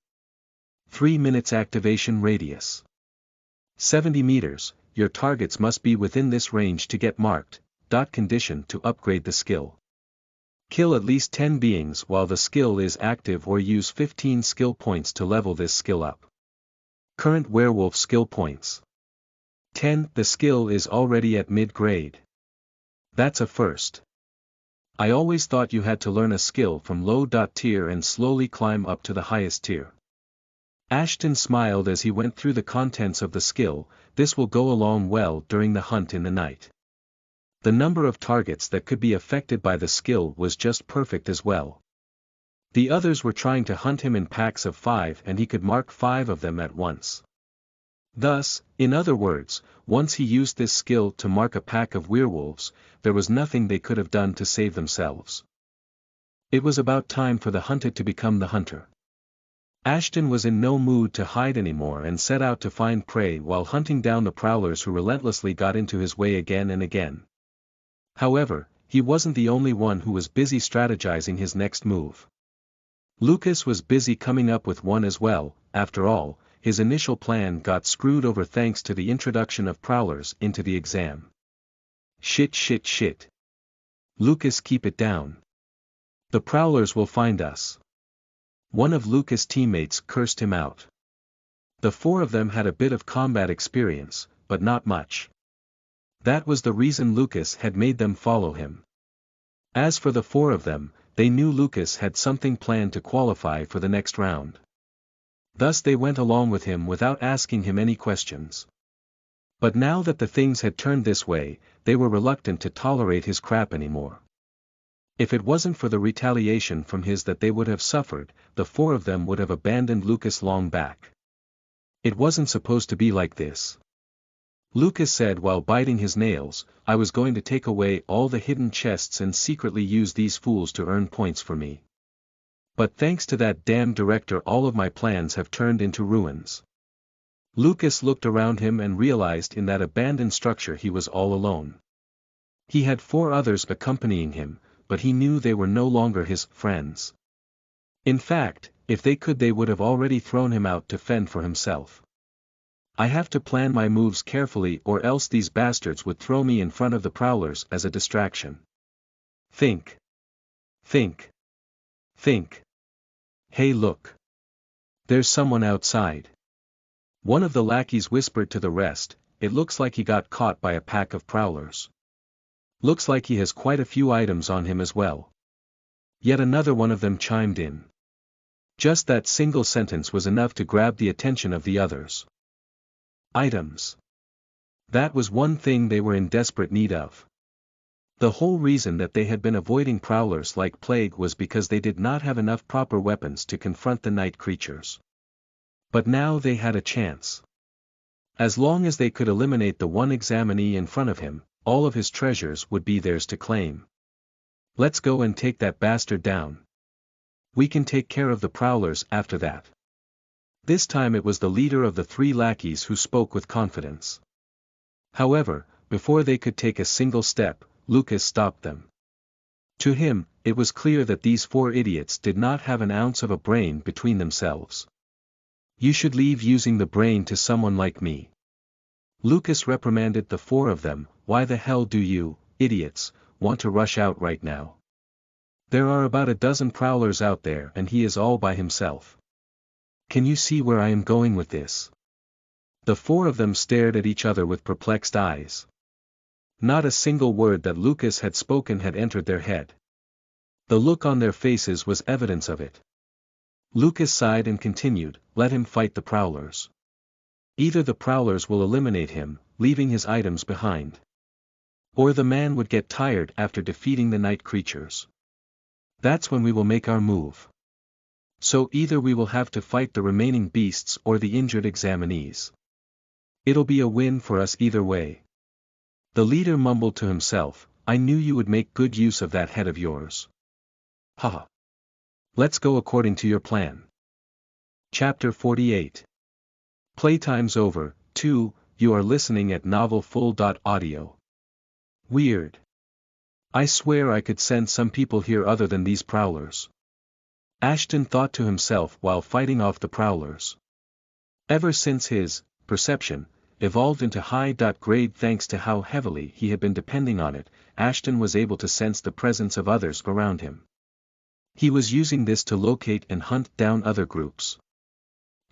3 minutes activation radius. 70 meters, your targets must be within this range to get marked. Condition to upgrade the skill. Kill at least 10 beings while the skill is active or use 15 skill points to level this skill up. Current werewolf skill points. 10. The skill is already at mid-grade. That's a first. I always thought you had to learn a skill from low tier and slowly climb up to the highest tier. Ashton smiled as he went through the contents of the skill. This will go along well during the hunt in the night. The number of targets that could be affected by the skill was just perfect as well. The others were trying to hunt him in packs of 5 and he could mark 5 of them at once. Thus, in other words, once he used this skill to mark a pack of werewolves, there was nothing they could have done to save themselves. It was about time for the hunted to become the hunter. Ashton was in no mood to hide anymore and set out to find prey while hunting down the prowlers who relentlessly got into his way again and again. However, he wasn't the only one who was busy strategizing his next move. Lucas was busy coming up with one as well. After all, his initial plan got screwed over thanks to the introduction of prowlers into the exam. Shit. Lucas, keep it down. The prowlers will find us. One of Lucas' teammates cursed him out. The 4 of them had a bit of combat experience, but not much. That was the reason Lucas had made them follow him. As for the 4 of them, they knew Lucas had something planned to qualify for the next round. Thus they went along with him without asking him any questions. But now that the things had turned this way, they were reluctant to tolerate his crap anymore. If it wasn't for the retaliation from his that they would have suffered, the 4 of them would have abandoned Lucas long back. It wasn't supposed to be like this. Lucas said while biting his nails, I was going to take away all the hidden chests and secretly use these fools to earn points for me. But thanks to that damn director all of my plans have turned into ruins. Lucas looked around him and realized in that abandoned structure he was all alone. He had 4 others accompanying him, but he knew they were no longer his friends. In fact, if they could they would have already thrown him out to fend for himself. I have to plan my moves carefully or else these bastards would throw me in front of the prowlers as a distraction. Think. Hey look. There's someone outside. One of the lackeys whispered to the rest, it looks like he got caught by a pack of prowlers. Looks like he has quite a few items on him as well. Yet another one of them chimed in. Just that single sentence was enough to grab the attention of the others. Items. That was one thing they were in desperate need of. The whole reason that they had been avoiding prowlers like plague was because they did not have enough proper weapons to confront the night creatures. But now they had a chance. As long as they could eliminate the one examinee in front of him, all of his treasures would be theirs to claim. Let's go and take that bastard down. We can take care of the prowlers after that. This time it was the leader of the 3 lackeys who spoke with confidence. However, before they could take a single step, Lucas stopped them. To him, it was clear that these 4 idiots did not have an ounce of a brain between themselves. You should leave using the brain to someone like me. Lucas reprimanded the 4 of them. Why the hell do you, idiots, want to rush out right now? There are about a dozen prowlers out there and he is all by himself. Can you see where I am going with this? The 4 of them stared at each other with perplexed eyes. Not a single word that Lucas had spoken had entered their head. The look on their faces was evidence of it. Lucas sighed and continued, let him fight the prowlers. Either the prowlers will eliminate him, leaving his items behind. Or the man would get tired after defeating the night creatures. That's when we will make our move. So either we will have to fight the remaining beasts or the injured examinees. It'll be a win for us either way. The leader mumbled to himself, I knew you would make good use of that head of yours. Haha. Let's go according to your plan. Chapter 48. Playtime's over. 2. You are listening at novelfull.audio. Weird. I swear I could send some people here other than these prowlers. Ashton thought to himself while fighting off the prowlers. Ever since his perception evolved into high-grade thanks to how heavily he had been depending on it, Ashton was able to sense the presence of others around him. He was using this to locate and hunt down other groups.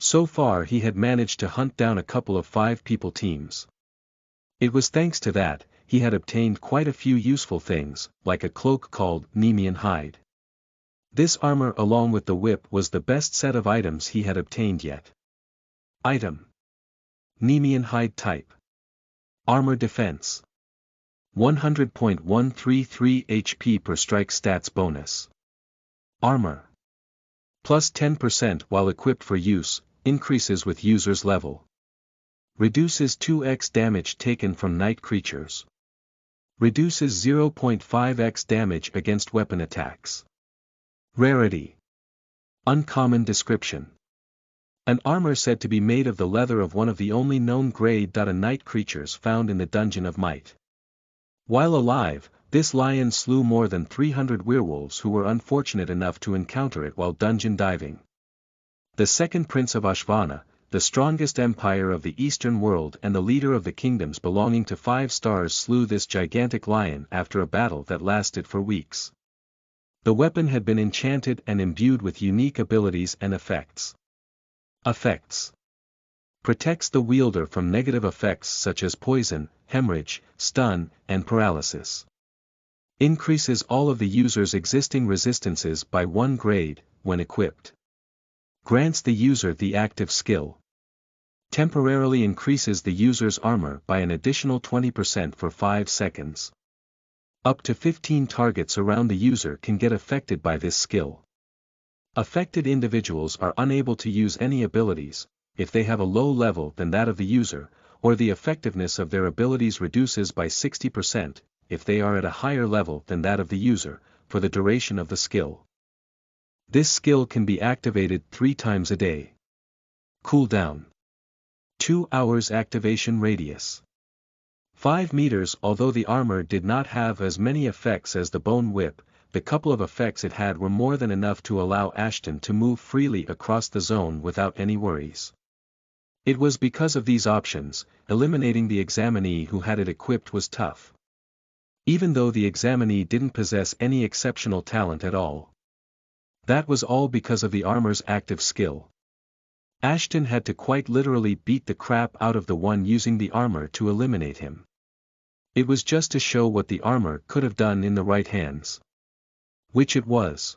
So far he had managed to hunt down a couple of 5-people teams. It was thanks to that, he had obtained quite a few useful things, like a cloak called Nemean hide. This armor along with the whip was the best set of items he had obtained yet. Item. Nemean hide type. Armor defense. 100.133 HP per strike stats bonus. Armor. Plus 10% while equipped for use, increases with user's level. Reduces 2x damage taken from night creatures. Reduces 0.5x damage against weapon attacks. Rarity. Uncommon description. An armor said to be made of the leather of one of the only known grade night creatures found in the Dungeon of Might. While alive, this lion slew more than 300 werewolves who were unfortunate enough to encounter it while dungeon diving. The second prince of Ashvana, the strongest empire of the eastern world and the leader of the kingdoms belonging to 5 stars, slew this gigantic lion after a battle that lasted for weeks. The weapon had been enchanted and imbued with unique abilities and effects. Effects. Protects the wielder from negative effects such as poison, hemorrhage, stun, and paralysis. Increases all of the user's existing resistances by 1 grade, when equipped. Grants the user the active skill. Temporarily increases the user's armor by an additional 20% for 5 seconds. Up to 15 targets around the user can get affected by this skill. Affected individuals are unable to use any abilities, if they have a low level than that of the user, or the effectiveness of their abilities reduces by 60%, if they are at a higher level than that of the user, for the duration of the skill. This skill can be activated 3 times a day. Cooldown. 2 hours activation radius. 5 meters. Although the armor did not have as many effects as the bone whip, the couple of effects it had were more than enough to allow Ashton to move freely across the zone without any worries. It was because of these options, eliminating the examinee who had it equipped was tough. Even though the examinee didn't possess any exceptional talent at all. That was all because of the armor's active skill. Ashton had to quite literally beat the crap out of the one using the armor to eliminate him. It was just to show what the armor could have done in the right hands. Which it was.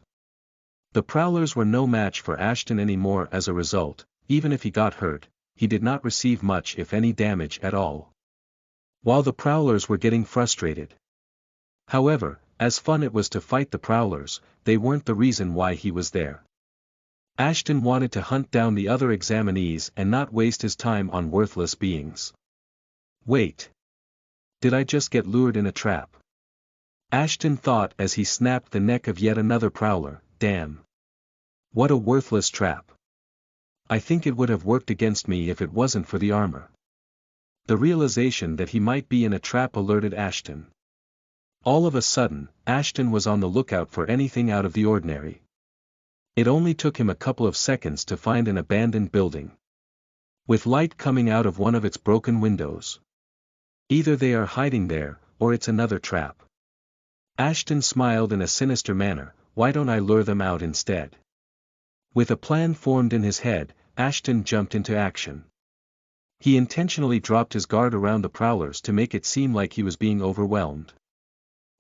The prowlers were no match for Ashton anymore. As a result, even if he got hurt, he did not receive much if any damage at all. While the prowlers were getting frustrated. However, as fun it was to fight the prowlers, they weren't the reason why he was there. Ashton wanted to hunt down the other examinees and not waste his time on worthless beings. Wait. Did I just get lured in a trap? Ashton thought as he snapped the neck of yet another prowler, damn. What a worthless trap. I think it would have worked against me if it wasn't for the armor. The realization that he might be in a trap alerted Ashton. All of a sudden, Ashton was on the lookout for anything out of the ordinary. It only took him a couple of seconds to find an abandoned building, with light coming out of one of its broken windows. Either they are hiding there, or it's another trap. Ashton smiled in a sinister manner, why don't I lure them out instead? With a plan formed in his head, Ashton jumped into action. He intentionally dropped his guard around the prowlers to make it seem like he was being overwhelmed.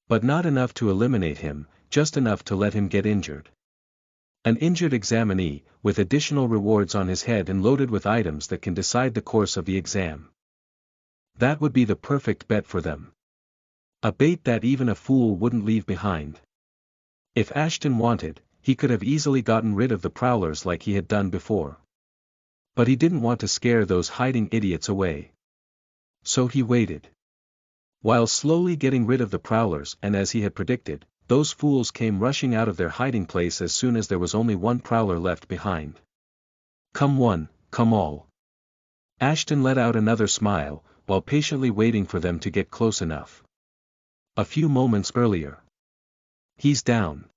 But not enough to eliminate him, just enough to let him get injured. An injured examinee, with additional rewards on his head and loaded with items that can decide the course of the exam. That would be the perfect bet for them. A bait that even a fool wouldn't leave behind. If Ashton wanted, he could have easily gotten rid of the prowlers like he had done before. But he didn't want to scare those hiding idiots away. So he waited. While slowly getting rid of the prowlers, and as he had predicted, those fools came rushing out of their hiding place as soon as there was only one prowler left behind. Come one, come all. Ashton let out another smile, while patiently waiting for them to get close enough. A few moments earlier. He's down.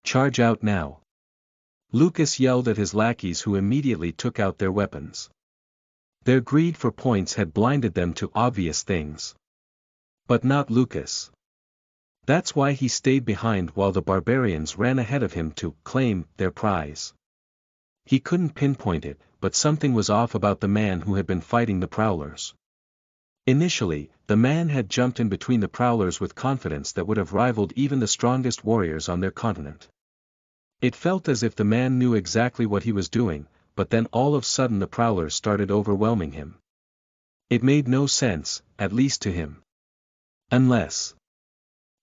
Charge out now. Lucas yelled at his lackeys, who immediately took out their weapons. Their greed for points had blinded them to obvious things. But not Lucas. That's why he stayed behind while the barbarians ran ahead of him to claim their prize. He couldn't pinpoint it, but something was off about the man who had been fighting the prowlers. Initially, the man had jumped in between the prowlers with confidence that would have rivaled even the strongest warriors on their continent. It felt as if the man knew exactly what he was doing, but then all of a sudden the prowlers started overwhelming him. It made no sense, at least to him. Unless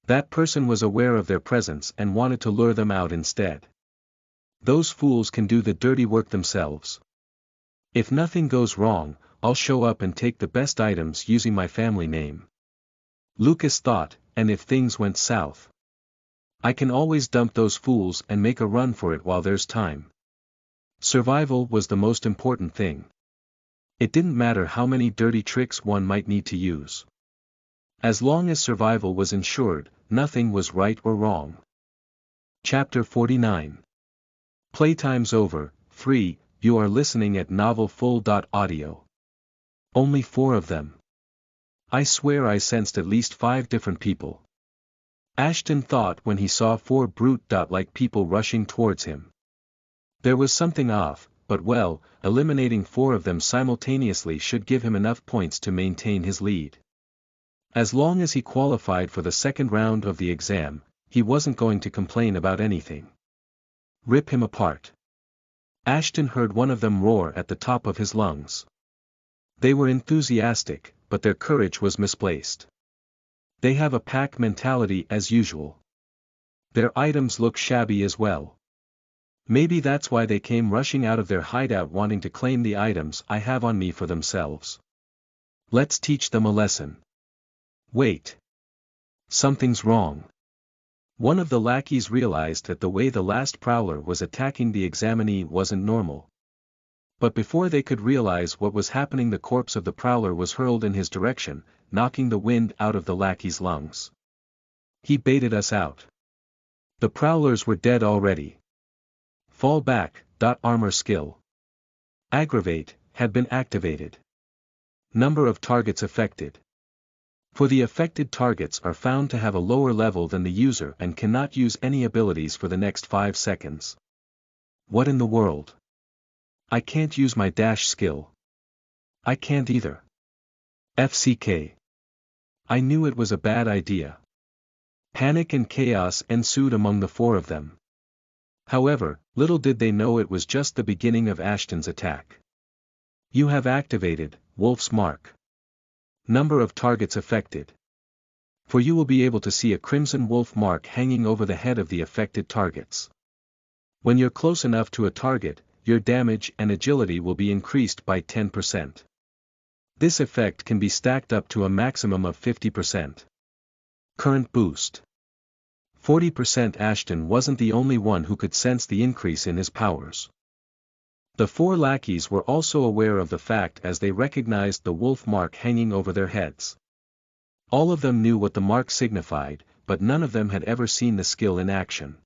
that person was aware of their presence and wanted to lure them out instead. Those fools can do the dirty work themselves. If nothing goes wrong, I'll show up and take the best items using my family name. Lucas thought, and if things went south, I can always dump those fools and make a run for it while there's time. Survival was the most important thing. It didn't matter how many dirty tricks one might need to use. As long as survival was ensured, nothing was right or wrong. Chapter 49. Playtime's over. 3. You are listening at novelfull.audio. Only 4 of them. I swear I sensed at least 5 different people. Ashton thought when he saw 4 brute-like people rushing towards him. There was something off, but well, eliminating 4 of them simultaneously should give him enough points to maintain his lead. As long as he qualified for the second round of the exam, he wasn't going to complain about anything. Rip him apart. Ashton heard one of them roar at the top of his lungs. They were enthusiastic, but their courage was misplaced. They have a pack mentality as usual. Their items look shabby as well. Maybe that's why they came rushing out of their hideout wanting to claim the items I have on me for themselves. Let's teach them a lesson. Wait. Something's wrong. One of the lackeys realized that the way the last prowler was attacking the examinee wasn't normal. But before they could realize what was happening, the corpse of the prowler was hurled in his direction, knocking the wind out of the lackey's lungs. He baited us out. The prowlers were dead already. Fall back. Armor skill. Aggravate had been activated. Number of targets affected. For the affected targets are found to have a lower level than the user and cannot use any abilities for the next 5 seconds. What in the world? I can't use my dash skill. I can't either. FCK. I knew it was a bad idea. Panic and chaos ensued among the 4 of them. However, little did they know it was just the beginning of Ashton's attack. You have activated Wolf's Mark. Number of targets affected. For you will be able to see a crimson wolf mark hanging over the head of the affected targets. When you're close enough to a target, your damage and agility will be increased by 10%. This effect can be stacked up to a maximum of 50%. Current boost. 40%. Ashton wasn't the only one who could sense the increase in his powers. The 4 lackeys were also aware of the fact as they recognized the wolf mark hanging over their heads. All of them knew what the mark signified, but none of them had ever seen the skill in action.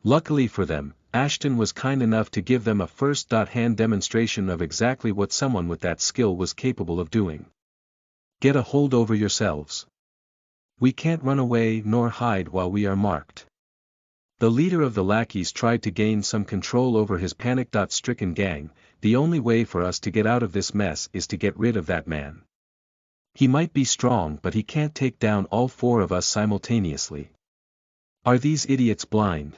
Luckily for them, Ashton was kind enough to give them a first-hand demonstration of exactly what someone with that skill was capable of doing. Get a hold over yourselves. We can't run away nor hide while we are marked. The leader of the lackeys tried to gain some control over his panic-stricken gang. The only way for us to get out of this mess is to get rid of that man. He might be strong, but he can't take down all 4 of us simultaneously. Are these idiots blind?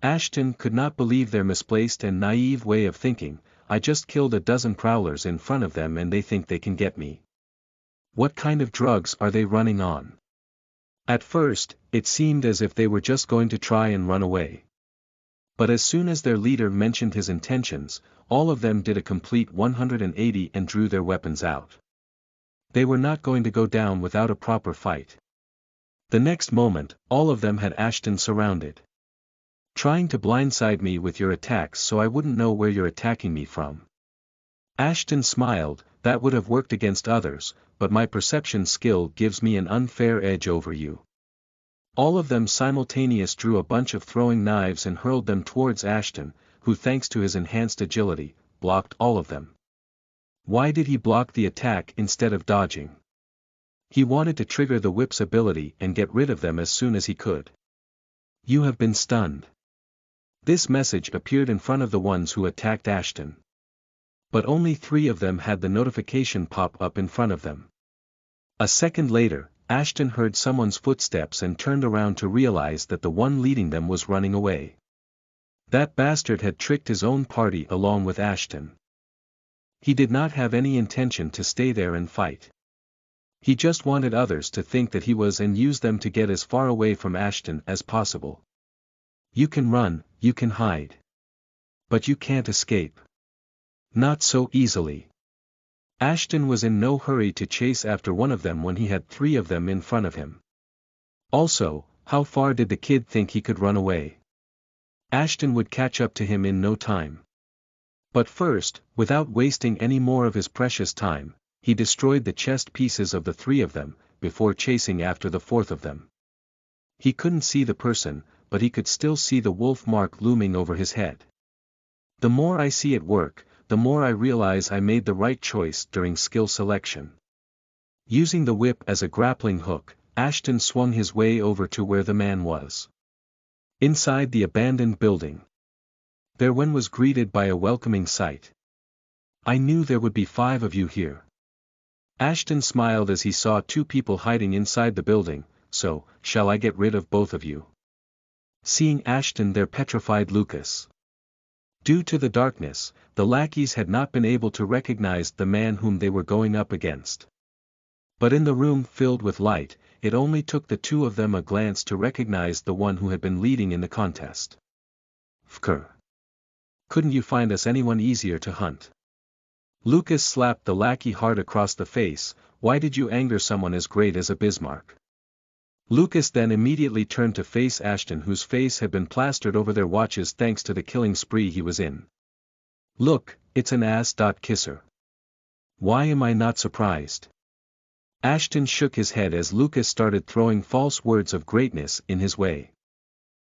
Ashton could not believe their misplaced and naive way of thinking. I just killed a dozen prowlers in front of them and they think they can get me. What kind of drugs are they running on? At first, it seemed as if they were just going to try and run away. But as soon as their leader mentioned his intentions, all of them did a complete 180 and drew their weapons out. They were not going to go down without a proper fight. The next moment, all of them had Ashton surrounded. Trying to blindside me with your attacks so I wouldn't know where you're attacking me from. Ashton smiled. That would have worked against others, but my perception skill gives me an unfair edge over you. All of them simultaneously drew a bunch of throwing knives and hurled them towards Ashton, who thanks to his enhanced agility, blocked all of them. Why did he block the attack instead of dodging? He wanted to trigger the whip's ability and get rid of them as soon as he could. You have been stunned. This message appeared in front of the ones who attacked Ashton. But only 3 of them had the notification pop up in front of them. A second later, Ashton heard someone's footsteps and turned around to realize that the one leading them was running away. That bastard had tricked his own party along with Ashton. He did not have any intention to stay there and fight. He just wanted others to think that he was and use them to get as far away from Ashton as possible. You can run, you can hide. But you can't escape. Not so easily. Ashton was in no hurry to chase after one of them when he had 3 of them in front of him. Also, how far did the kid think he could run away? Ashton would catch up to him in no time. But first, without wasting any more of his precious time, he destroyed the chest pieces of the 3 of them, before chasing after the 4th of them. He couldn't see the person, but he could still see the wolf mark looming over his head. The more I see it work, the more I realize I made the right choice during skill selection. Using the whip as a grappling hook, Ashton swung his way over to where the man was. Inside the abandoned building. Berwin was greeted by a welcoming sight. I knew there would be 5 of you here. Ashton smiled as he saw 2 people hiding inside the building. So, shall I get rid of both of you? Seeing Ashton there petrified Lucas. Due to the darkness, the lackeys had not been able to recognize the man whom they were going up against. But in the room filled with light, it only took the 2 of them a glance to recognize the one who had been leading in the contest. Fker. Couldn't you find us anyone easier to hunt? Lucas slapped the lackey hard across the face. Why did you anger someone as great as a Bismarck? Lucas then immediately turned to face Ashton, whose face had been plastered over their watches thanks to the killing spree he was in. Look, it's an ass-kisser. Why am I not surprised? Ashton shook his head as Lucas started throwing false words of greatness in his way.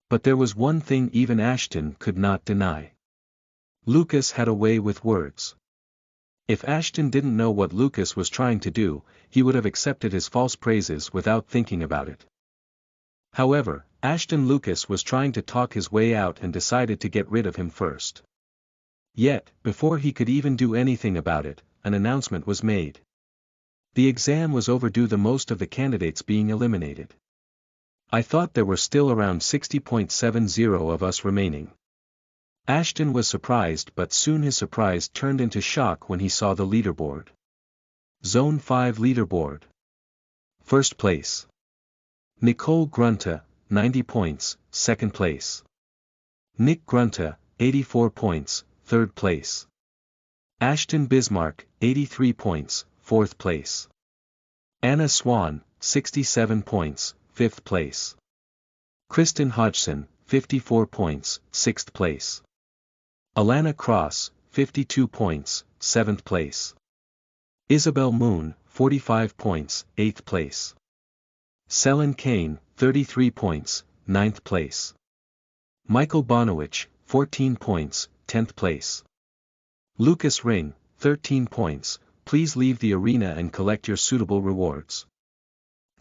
But there was one thing even Ashton could not deny. Lucas had a way with words. If Ashton didn't know what Lucas was trying to do, he would have accepted his false praises without thinking about it. However, Ashton Lucas was trying to talk his way out and decided to get rid of him first. Yet, before he could even do anything about it, an announcement was made. The exam was overdue, the most of the candidates being eliminated. I thought there were still around 60.70 of us remaining. Ashton was surprised, but soon his surprise turned into shock when he saw the leaderboard. Zone 5 leaderboard. First place. Nicole Grunta, 90 points, second place. Nick Grunta, 84 points, third place. Ashton Bismarck, 83 points, fourth place. Anna Swan, 67 points, fifth place. Kristen Hodgson, 54 points, 6th place. Alana Cross, 52 points, 7th place. Isabel Moon, 45 points, 8th place. Selin Kane, 33 points, 9th place. Michael Bonowich, 14 points, 10th place. Lucas Ring, 13 points, please leave the arena and collect your suitable rewards.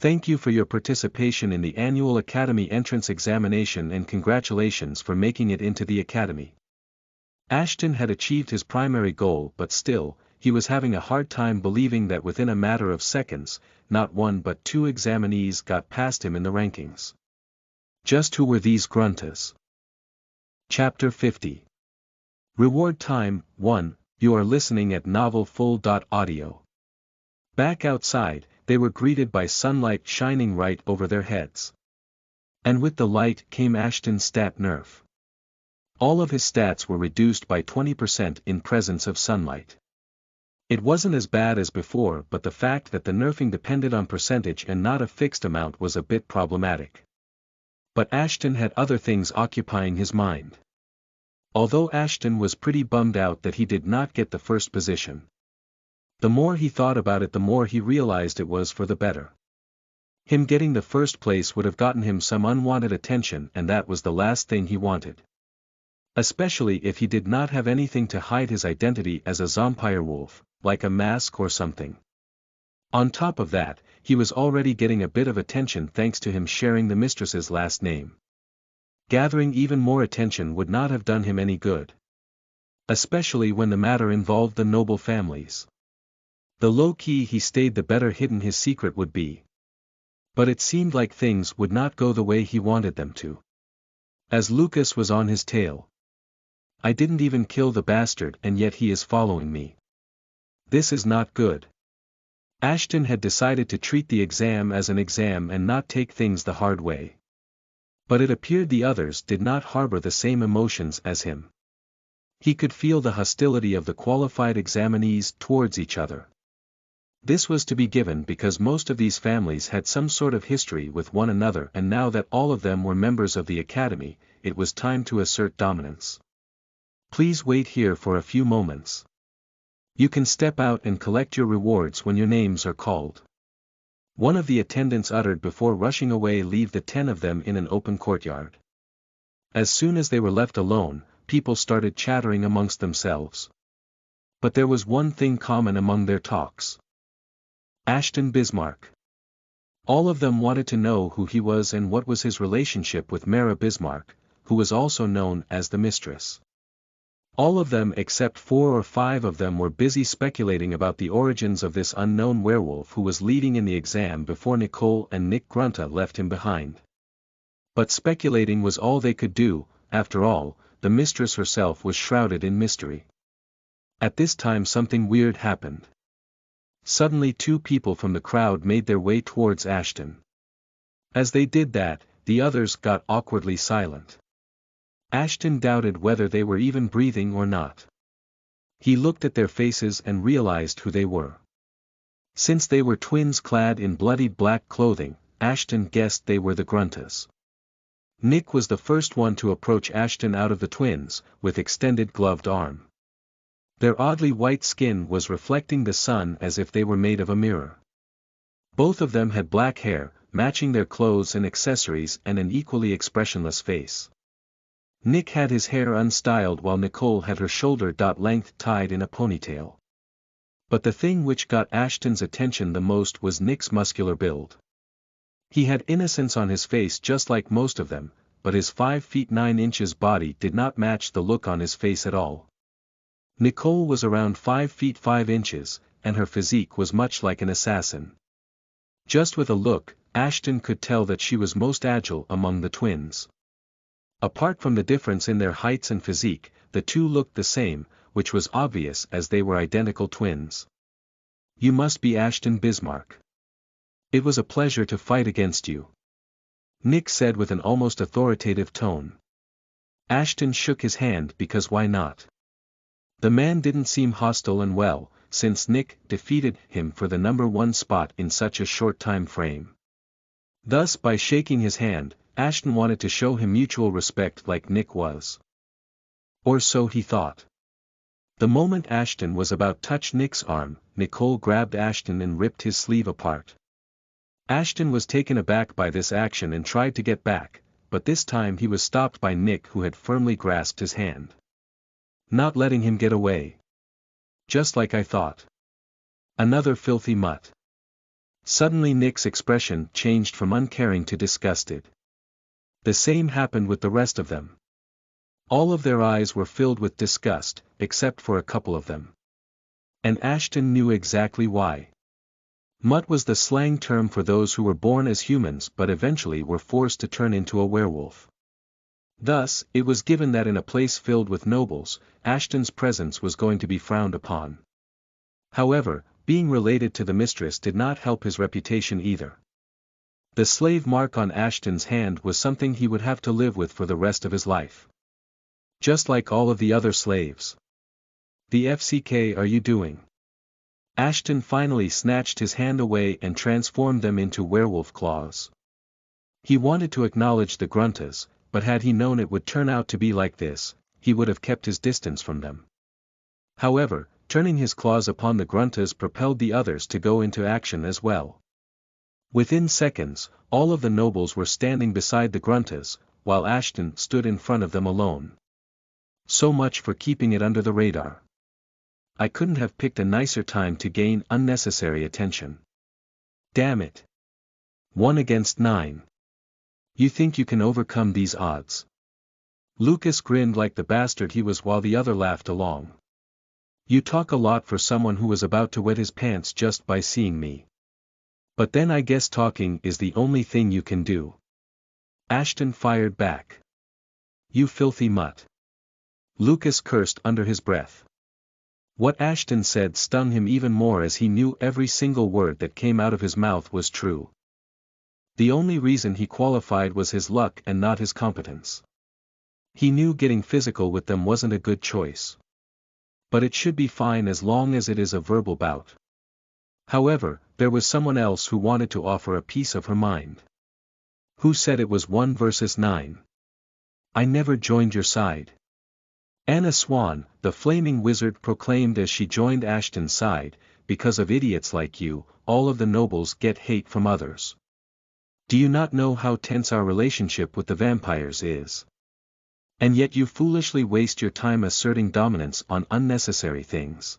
Thank you for your participation in the annual Academy entrance examination and congratulations for making it into the Academy. Ashton had achieved his primary goal, but still, he was having a hard time believing that within a matter of seconds, not one but two examinees got past him in the rankings. Just who were these gruntas? Chapter 50. Reward Time 1. You are listening at novelfull.audio. Back outside, they were greeted by sunlight shining right over their heads. And with the light came Ashton's stat nerf. All of his stats were reduced by 20% in presence of sunlight. It wasn't as bad as before, but the fact that the nerfing depended on percentage and not a fixed amount was a bit problematic. But Ashton had other things occupying his mind. Although Ashton was pretty bummed out that he did not get the first position. The more he thought about it, the more he realized it was for the better. Him getting the first place would have gotten him some unwanted attention, and that was the last thing he wanted. Especially if he did not have anything to hide his identity as a Zompirewolf, like a mask or something. On top of that, he was already getting a bit of attention thanks to him sharing the mistress's last name. Gathering even more attention would not have done him any good. Especially when the matter involved the noble families. The low-key he stayed, the better hidden his secret would be. But it seemed like things would not go the way he wanted them to. As Lucas was on his tail. I didn't even kill the bastard and yet he is following me. This is not good. Ashton had decided to treat the exam as an exam and not take things the hard way. But it appeared the others did not harbor the same emotions as him. He could feel the hostility of the qualified examinees towards each other. This was to be given because most of these families had some sort of history with one another, and now that all of them were members of the Academy, it was time to assert dominance. Please wait here for a few moments. You can step out and collect your rewards when your names are called. One of the attendants uttered before rushing away. Leave the 10 of them in an open courtyard. As soon as they were left alone, people started chattering amongst themselves. But there was one thing common among their talks. Ashton Bismarck. All of them wanted to know who he was and what was his relationship with Mara Bismarck, who was also known as the mistress. All of them except 4 or 5 of them were busy speculating about the origins of this unknown werewolf who was leading in the exam before Nicole and Nick Grunta left him behind. But speculating was all they could do. After all, the mistress herself was shrouded in mystery. At this time something weird happened. Suddenly 2 people from the crowd made their way towards Ashton. As they did that, the others got awkwardly silent. Ashton doubted whether they were even breathing or not. He looked at their faces and realized who they were. Since they were twins clad in bloodied black clothing, Ashton guessed they were the Gruntas. Nick was the first one to approach Ashton out of the twins, with extended gloved arm. Their oddly white skin was reflecting the sun as if they were made of a mirror. Both of them had black hair, matching their clothes and accessories, and an equally expressionless face. Nick had his hair unstyled while Nicole had her shoulder-length tied in a ponytail. But the thing which got Ashton's attention the most was Nick's muscular build. He had innocence on his face just like most of them, but his 5 feet 9 inches body did not match the look on his face at all. Nicole was around 5 feet 5 inches, and her physique was much like an assassin. Just with a look, Ashton could tell that she was most agile among the twins. Apart from the difference in their heights and physique, the two looked the same, which was obvious as they were identical twins. You must be Ashton Bismarck. It was a pleasure to fight against you. Nick said with an almost authoritative tone. Ashton shook his hand because why not? The man didn't seem hostile, and well, since Nick defeated him for the number 1 spot in such a short time frame. Thus by shaking his hand, Ashton wanted to show him mutual respect like Nick was. Or so he thought. The moment Ashton was about to touch Nick's arm, Nicole grabbed Ashton and ripped his sleeve apart. Ashton was taken aback by this action and tried to get back, but this time he was stopped by Nick, who had firmly grasped his hand, not letting him get away. Just like I thought. Another filthy mutt. Suddenly Nick's expression changed from uncaring to disgusted. The same happened with the rest of them. All of their eyes were filled with disgust, except for a couple of them. And Ashton knew exactly why. Mutt was the slang term for those who were born as humans but eventually were forced to turn into a werewolf. Thus, it was given that in a place filled with nobles, Ashton's presence was going to be frowned upon. However, being related to the mistress did not help his reputation either. The slave mark on Ashton's hand was something he would have to live with for the rest of his life. Just like all of the other slaves. The FCK are you doing? Ashton finally snatched his hand away and transformed them into werewolf claws. He wanted to acknowledge the gruntas, but had he known it would turn out to be like this, he would have kept his distance from them. However, turning his claws upon the gruntas propelled the others to go into action as well. Within seconds, all of the nobles were standing beside the gruntas, while Ashton stood in front of them alone. So much for keeping it under the radar. I couldn't have picked a nicer time to gain unnecessary attention. Damn it. 1 against 9. You think you can overcome these odds? Lucas grinned like the bastard he was while the other laughed along. You talk a lot for someone who was about to wet his pants just by seeing me. But then I guess talking is the only thing you can do. Ashton fired back. You filthy mutt. Lucas cursed under his breath. What Ashton said stung him even more as he knew every single word that came out of his mouth was true. The only reason he qualified was his luck and not his competence. He knew getting physical with them wasn't a good choice. But it should be fine as long as it is a verbal bout. However, there was someone else who wanted to offer a piece of her mind. Who said it was 1 versus 9? I never joined your side. Anna Swan, the flaming wizard, proclaimed as she joined Ashton's side, because of idiots like you, all of the nobles get hate from others. Do you not know how tense our relationship with the vampires is? And yet you foolishly waste your time asserting dominance on unnecessary things.